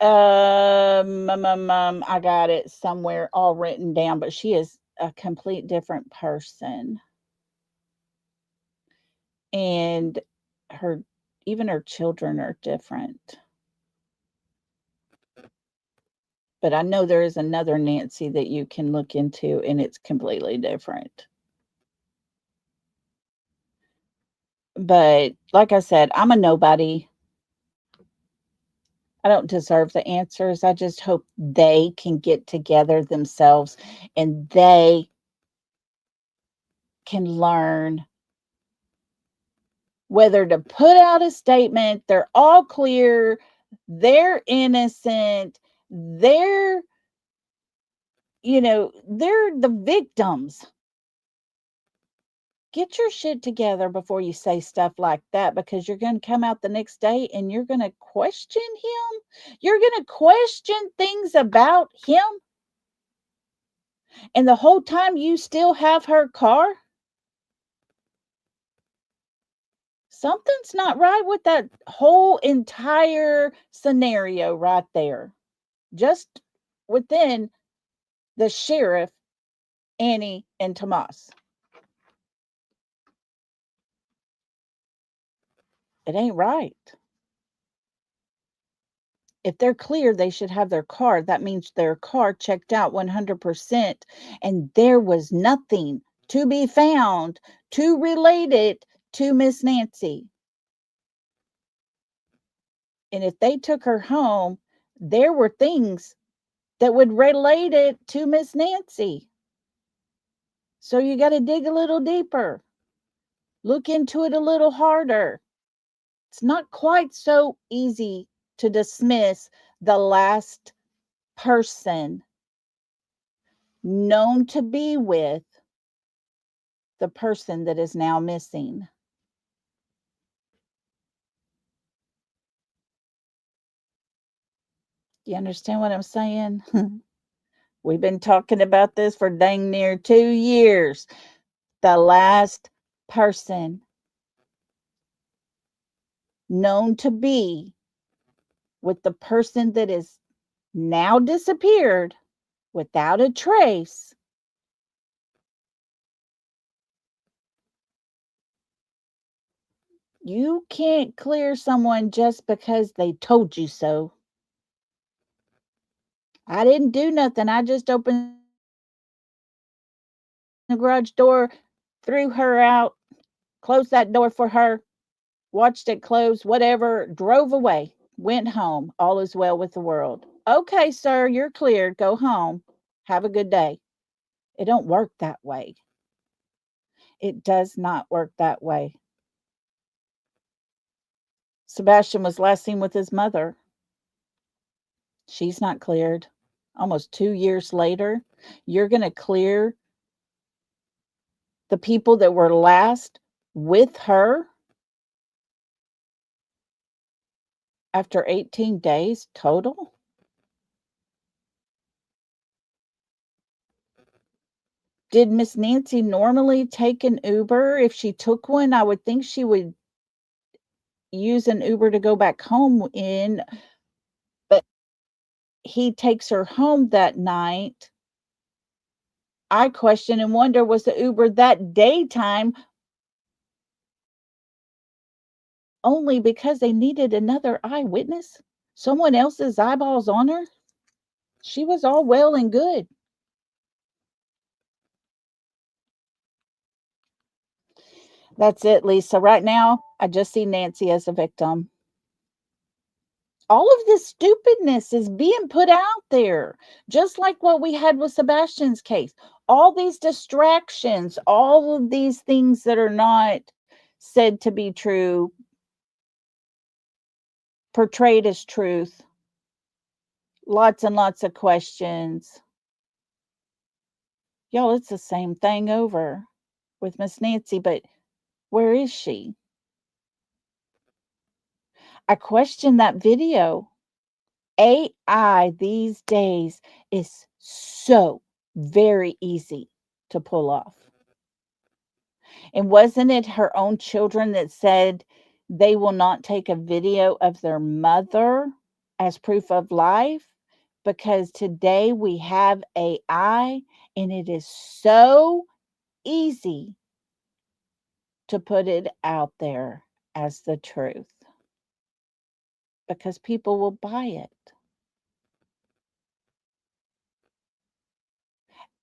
I got it somewhere all written down, but she is a complete different person. And her even her children are different. But I know there is another Nancy that you can look into, and it's completely different. But like I said, I'm a nobody. I don't deserve the answers. I just hope they can get together themselves and they can learn whether to put out a statement, they're all clear, they're innocent, they're, they're the victims. Get your shit together before you say stuff like that, because you're going to come out the next day and you're going to question him. You're going to question things about him. And the whole time you still have her car. Something's not right with that whole entire scenario right there. Just within the sheriff, Annie, and Tomas. It ain't right. If they're clear, they should have their car. That means their car checked out 100%, and there was nothing to be found to relate it to Miss Nancy. And if they took her home, there were things that would relate it to Miss Nancy. So you got to dig a little deeper. Look into it a little harder. It's not quite so easy to dismiss the last person known to be with the person that is now missing. Do you understand what I'm saying? We've been talking about this for dang near 2 years. The last person known to be with the person that is now disappeared without a trace. You can't clear someone just because they told you so. I didn't do nothing. I just opened the garage door, threw her out, closed that door for her, watched it close, whatever, drove away, went home. All is well with the world. Okay, sir, you're cleared. Go home. Have a good day. It don't work that way. It does not work that way. Sebastian was last seen with his mother. She's not cleared. Almost 2 years later, you're going to clear the people that were last with her after 18 days total? Did Miss Nancy normally take an Uber? If she took one, I would think she would use an Uber to go back home in, but he takes her home that night. I question and wonder, was the Uber that daytime only because they needed another eyewitness? Someone else's eyeballs on her? She was all well and good. That's it, Lisa. Right now, I just see Nancy as a victim. All of this stupidness is being put out there, just like what we had with Sebastian's case. All these distractions, all of these things that are not said to be true, portrayed as truth, lots and lots of questions. Y'all, it's the same thing over with Miss Nancy, but where is she? I question that video. AI these days is so very easy to pull off. And wasn't it her own children that said they will not take a video of their mother as proof of life, because today we have AI and it is so easy to put it out there as the truth because people will buy it.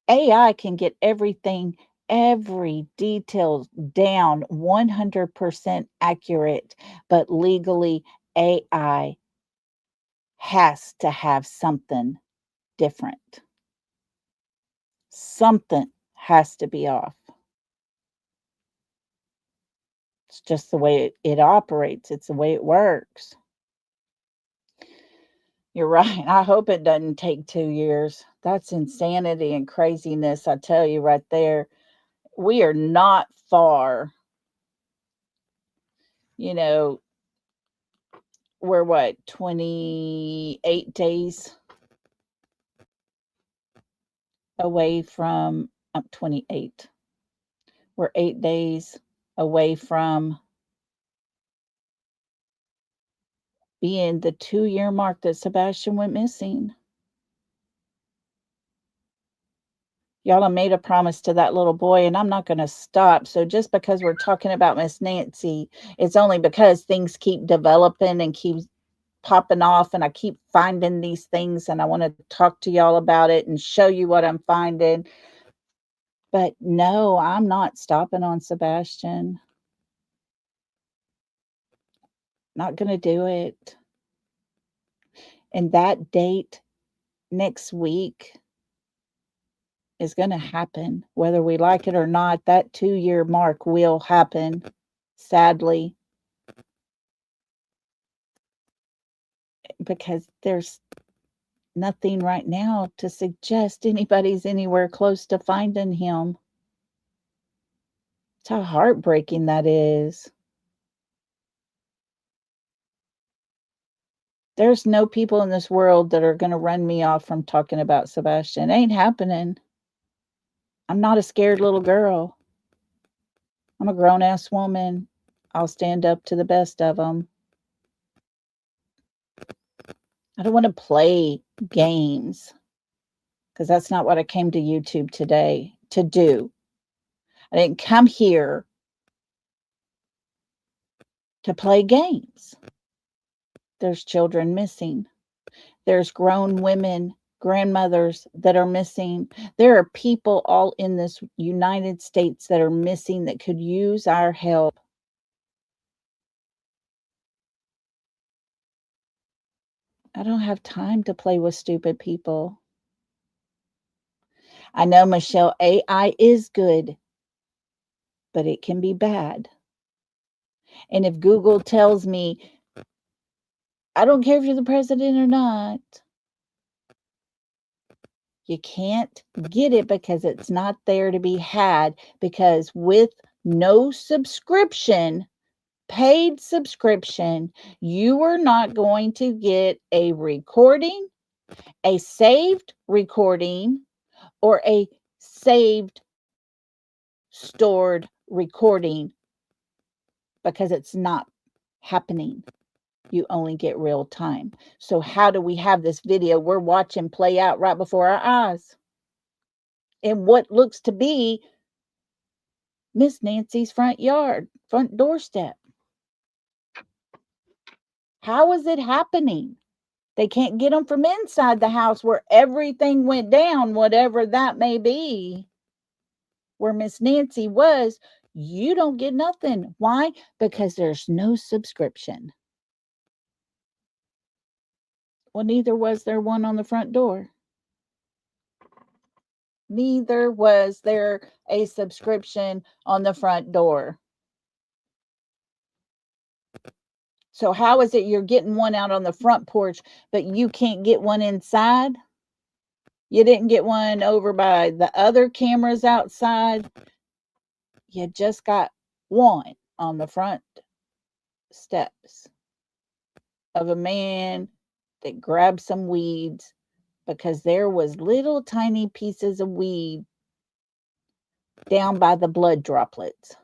AI can get everything, every detail down 100% accurate, but legally, AI has to have something different. Something has to be off. It's just the way it operates, it's the way it works. You're right. I hope it doesn't take 2 years. That's insanity and craziness, I tell you right there. We are not far. You know, we're what, 28 days away from, I'm 28. We're 8 days away from being the 2-year mark that Sebastian went missing. Y'all have made a promise to that little boy, and I'm not going to stop. So just because we're talking about Miss Nancy, it's only because things keep developing and keep popping off, and I keep finding these things, and I want to talk to y'all about it and show you what I'm finding. But no, I'm not stopping on Sebastian. Not going to do it. And that date next week is going to happen. Whether we like it or not, that 2-year mark will happen, sadly. Because there's nothing right now to suggest anybody's anywhere close to finding him. It's how heartbreaking that is. There's no people in this world that are going to run me off from talking about Sebastian. It ain't happening. I'm not a scared little girl. I'm a grown-ass woman. I'll stand up to the best of them. I don't want to play games because that's not what I came to YouTube today to do. I didn't come here to play games. There's children missing. There's grown women, grandmothers that are missing. There are people all in this United States that are missing that could use our help. I don't have time to play with stupid people. I know, Michelle, AI is good, but it can be bad. And if Google tells me, I don't care if you're the president or not, you can't get it because it's not there to be had. Because with no subscription, paid subscription, you are not going to get a recording, a saved recording, or a saved stored recording because it's not happening. You only get real time. So how do we have this video we're watching play out right before our eyes in what looks to be Miss Nancy's front yard, front doorstep? How is it happening? They can't get them from inside the house where everything went down, whatever that may be. Where Miss Nancy was, you don't get nothing. Why? Because there's no subscription. Well, neither was there one on the front door. Neither was there a subscription on the front door. So how is it you're getting one out on the front porch, but you can't get one inside? You didn't get one over by the other cameras outside. You just got one on the front steps of a man that grabbed some weeds because there was little tiny pieces of weed down by the blood droplets.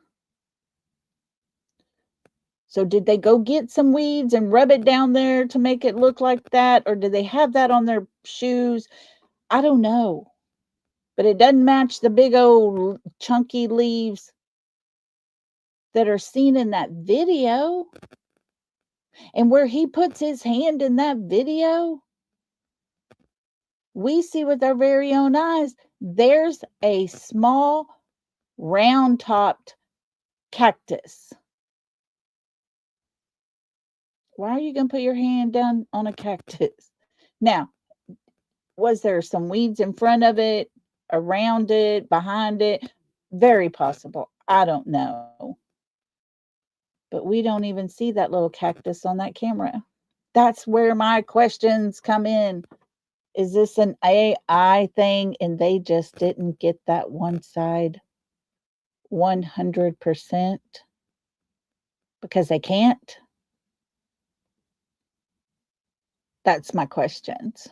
So did they go get some weeds and rub it down there to make it look like that? Or did they have that on their shoes? I don't know. But it doesn't match the big old chunky leaves that are seen in that video. And where he puts his hand in that video, we see with our very own eyes, there's a small round topped cactus. Why are you going to put your hand down on a cactus? Now, was there some weeds in front of it, around it, behind it? Very possible. I don't know. But we don't even see that little cactus on that camera. That's where my questions come in. Is this an AI thing and they just didn't get that one side 100% because they can't? That's my questions.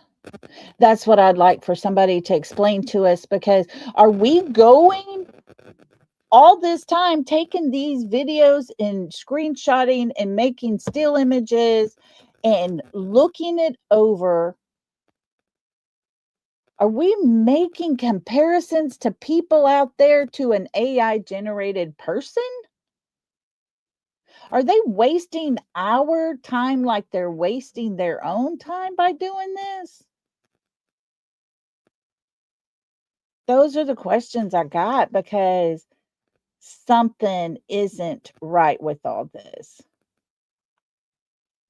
That's what I'd like for somebody to explain to us, because are we going all this time taking these videos and screenshotting and making still images and looking it over? Are we making comparisons to people out there to an AI generated person? Are they wasting our time like they're wasting their own time by doing this? Those are the questions I got, because something isn't right with all this.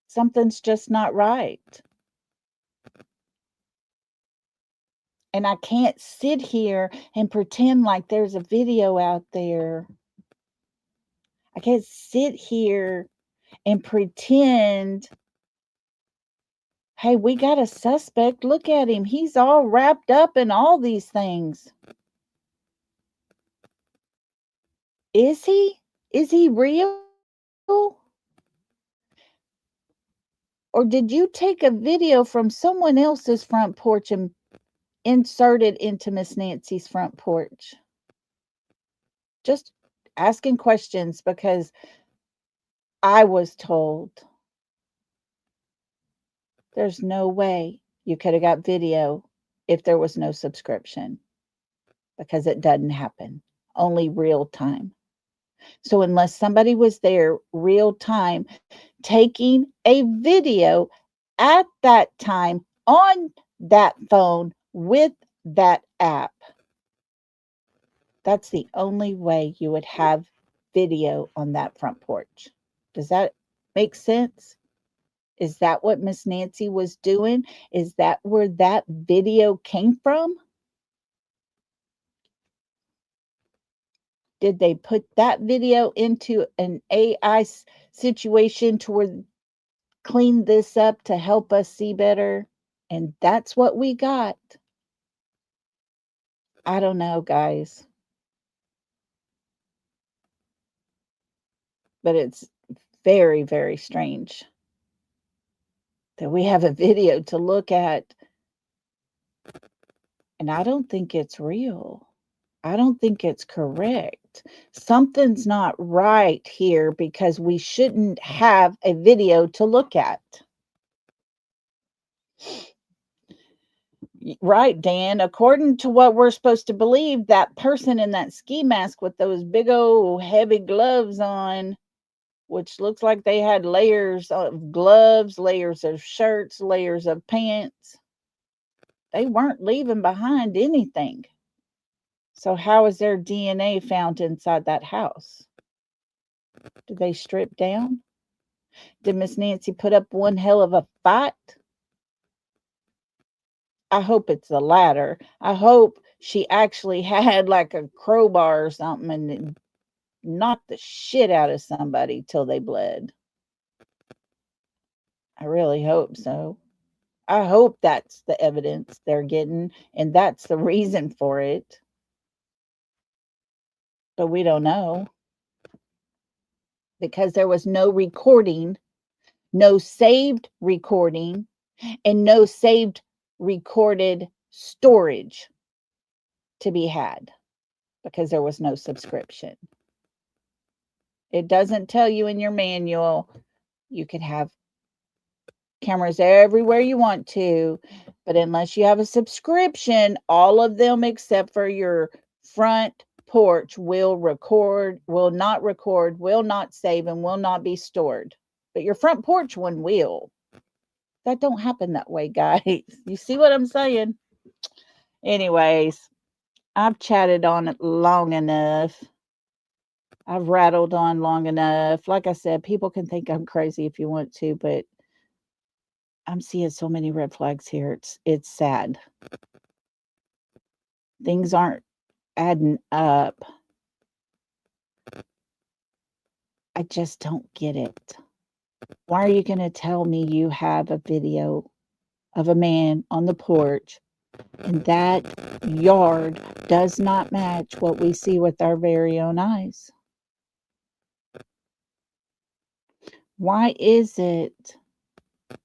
Something's just not right. And I can't sit here and pretend like there's a video out there. I can't sit here and pretend, hey, we got a suspect. Look at him. He's all wrapped up in all these things. Is he? Is he real? Or did you take a video from someone else's front porch and insert it into Miss Nancy's front porch? Just asking questions, because I was told there's no way you could have got video if there was no subscription, because it doesn't happen. Only real time. So unless somebody was there real time taking a video at that time on that phone with that app, that's the only way you would have video on that front porch. Does that make sense? Is that what Miss Nancy was doing? Is that where that video came from? Did they put that video into an AI situation to where clean this up to help us see better? And that's what we got. I don't know, guys. But it's very, very strange that we have a video to look at, and I don't think it's real. I don't think it's correct. Something's not right here, because we shouldn't have a video to look at. Right, Dan. According to what we're supposed to believe, that person in that ski mask with those big old heavy gloves on, which looks like they had layers of gloves, layers of shirts, layers of pants, they weren't leaving behind anything. So how is their DNA found inside that house? Did they strip down? Did Miss Nancy put up one hell of a fight? I hope it's the latter. I hope she actually had like a crowbar or something and knocked the shit out of somebody till they bled. I really hope so. I hope that's the evidence they're getting and that's the reason for it. But we don't know, because there was no recording, no saved recording, and no saved recorded storage to be had, because there was no subscription. It doesn't tell you in your manual. You could have cameras everywhere you want to, but unless you have a subscription, all of them except for your front porch will not record, will not save, and will not be stored. But your front porch one will. That don't happen that way, guys. You see what I'm saying? Anyways, I've chatted on it long enough. I've rattled on long enough. Like I said, people can think I'm crazy if you want to, but I'm seeing so many red flags here. It's sad. Things aren't adding up. I just don't get it. Why are you going to tell me you have a video of a man on the porch and that yard does not match what we see with our very own eyes? Why is it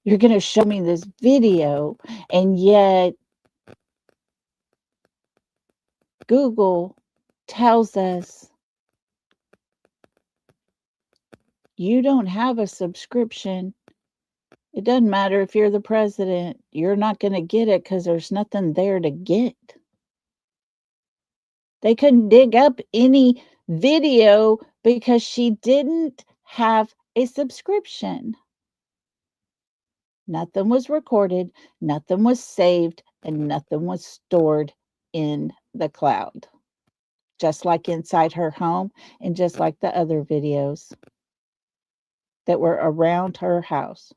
you're going to show me this video and yet Google tells us you don't have a subscription? It doesn't matter if you're the president, you're not going to get it because there's nothing there to get. They couldn't dig up any video because she didn't have a subscription. Nothing was recorded, nothing was saved, and nothing was stored in the cloud. Just like inside her home and just like the other videos that were around her house.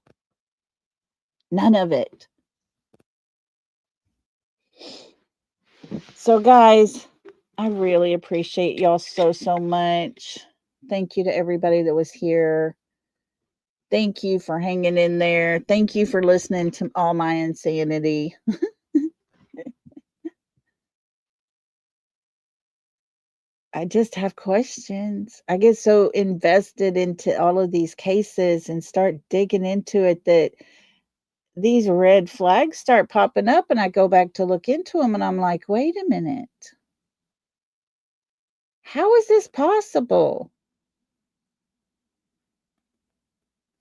None of it. So, guys, I really appreciate y'all so much. Thank you to everybody that was here. Thank you for hanging in there. Thank you for listening to all my insanity. I just have questions. I get so invested into all of these cases and start digging into it that these red flags start popping up, and I go back to look into them and I'm like, wait a minute. How is this possible?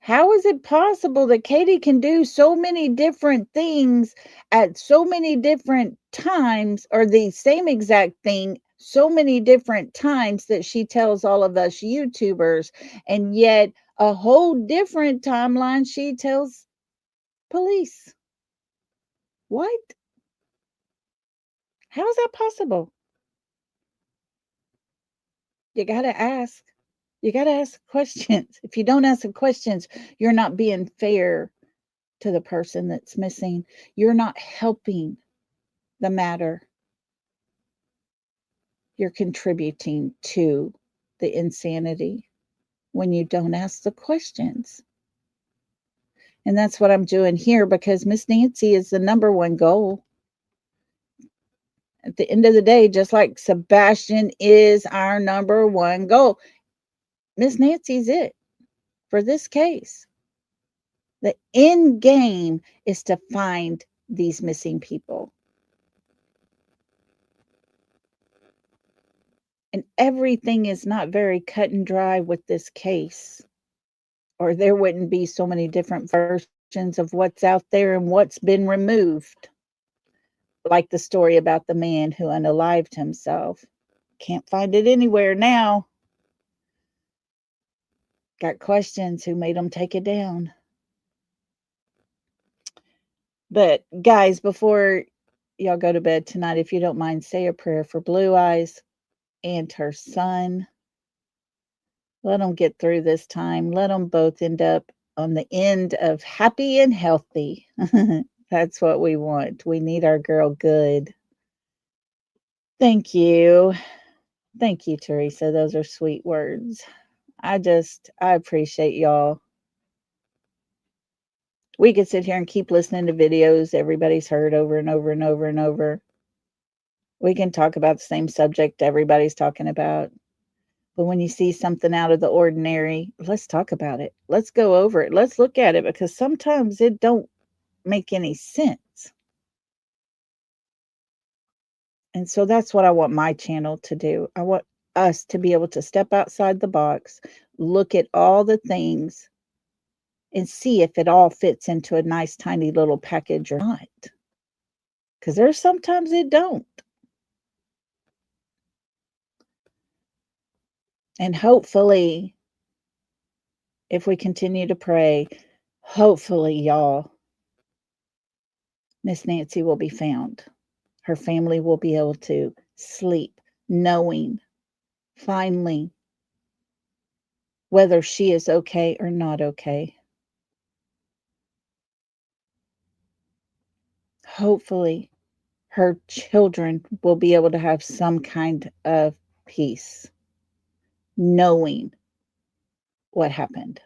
How is it possible that Katie can do so many different things at so many different times, or the same exact thing so many different times that she tells all of us YouTubers, and yet a whole different timeline she tells police? What? How is that possible? You got to ask. You got to ask questions. If you don't ask the questions, you're not being fair to the person that's missing. You're not helping the matter. You're contributing to the insanity when you don't ask the questions. And that's what I'm doing here, because Miss Nancy is the number one goal. At the end of the day, just like Sebastian is our number one goal, Miss Nancy's it for this case. The end game is to find these missing people. And everything is not very cut and dry with this case, or there wouldn't be so many different versions of what's out there and what's been removed. Like the story about the man who unalived himself. Can't find it anywhere now. Got questions, who made him take it down? But guys, before y'all go to bed tonight, if you don't mind, say a prayer for Blue Eyes and her son. Let them get through this time. Let them both end up on the end of happy and healthy. That's what we want. We need our girl good. Thank you. Thank you, Teresa. Those are sweet words. I appreciate y'all. We could sit here and keep listening to videos everybody's heard over and over and over and over. We can talk about the same subject everybody's talking about. But when you see something out of the ordinary, let's talk about it. Let's go over it. Let's look at it, because sometimes it don't make any sense. And so that's what I want my channel to do. I want us to be able to step outside the box, look at all the things, and see if it all fits into a nice tiny little package or not. Because there's sometimes it don't. And hopefully, if we continue to pray, hopefully, y'all, Miss Nancy will be found. Her family will be able to sleep knowing finally whether she is okay or not okay. Hopefully, her children will be able to have some kind of peace knowing what happened.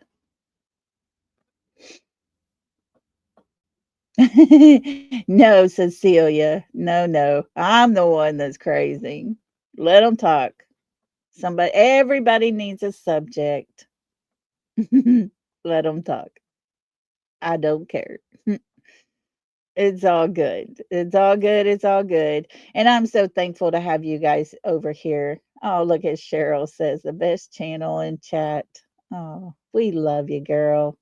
No, Cecilia. No, no. I'm the one that's crazy. Let them talk. Everybody needs a subject. Let them talk. I don't care. It's all good. It's all good. It's all good. And I'm so thankful to have you guys over here. Oh, look at Cheryl says the best channel in chat. Oh, we love you, girl.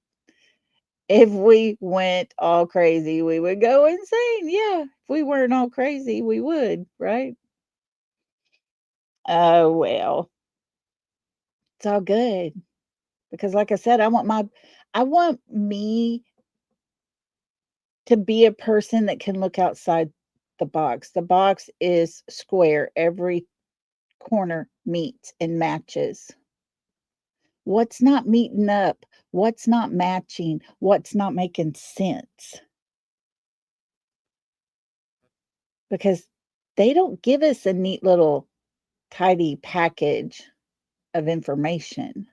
If we went all crazy, we would go insane. Yeah. If we weren't all crazy, we would, right? Oh, well, it's all good. Because like I said, I want me to be a person that can look outside the box. The box is square. Every corner meets and matches. What's not meeting up? What's not matching? What's not making sense? Because they don't give us a neat little tidy package of information.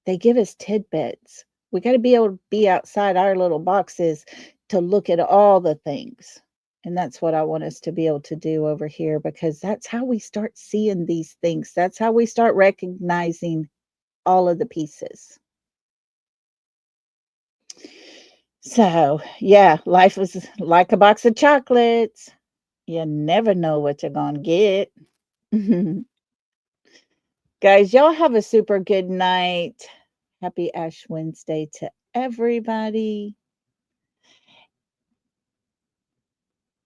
They give us tidbits. We got to be able to be outside our little boxes to look at all the things. And that's what I want us to be able to do over here, because that's how we start seeing these things. That's how we start recognizing all of the pieces. So, yeah, life is like a box of chocolates. You never know what you're going to get. Guys, y'all have a super good night. Happy Ash Wednesday to everybody.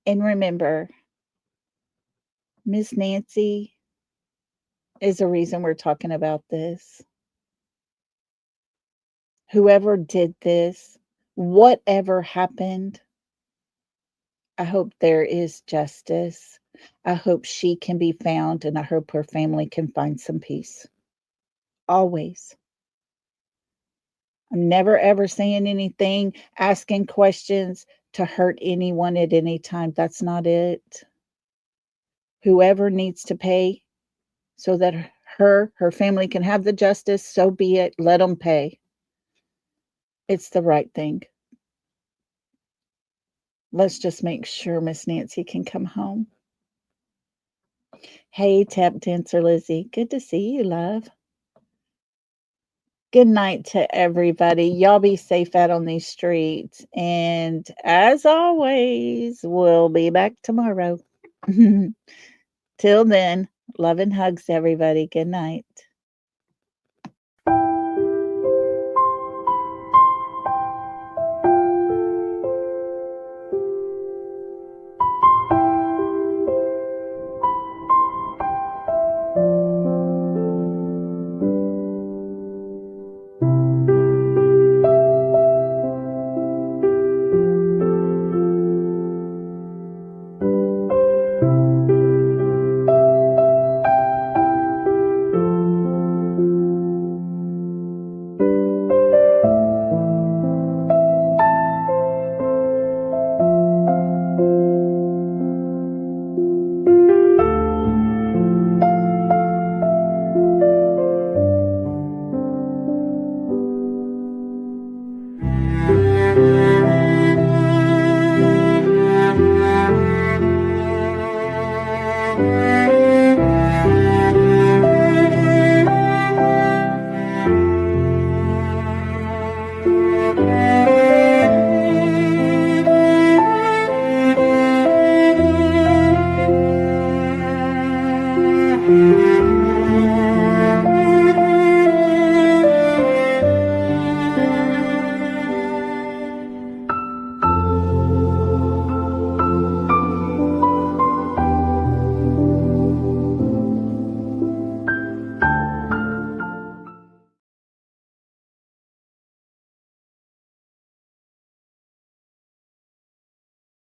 And remember, Miss Nancy is the reason we're talking about this. Whoever did this, whatever happened, I hope there is justice. I hope she can be found, and I hope her family can find some peace. Always. I'm never ever saying anything, asking questions to hurt anyone at any time. That's not it. Whoever needs to pay so that her family can have the justice, so be it. Let them pay. It's the right thing. Let's just make sure Miss Nancy can come home. Hey, tap dancer Lizzie. Good to see you, love. Good night to everybody. Y'all be safe out on these streets. And as always, we'll be back tomorrow. Till then, love and hugs, everybody. Good night.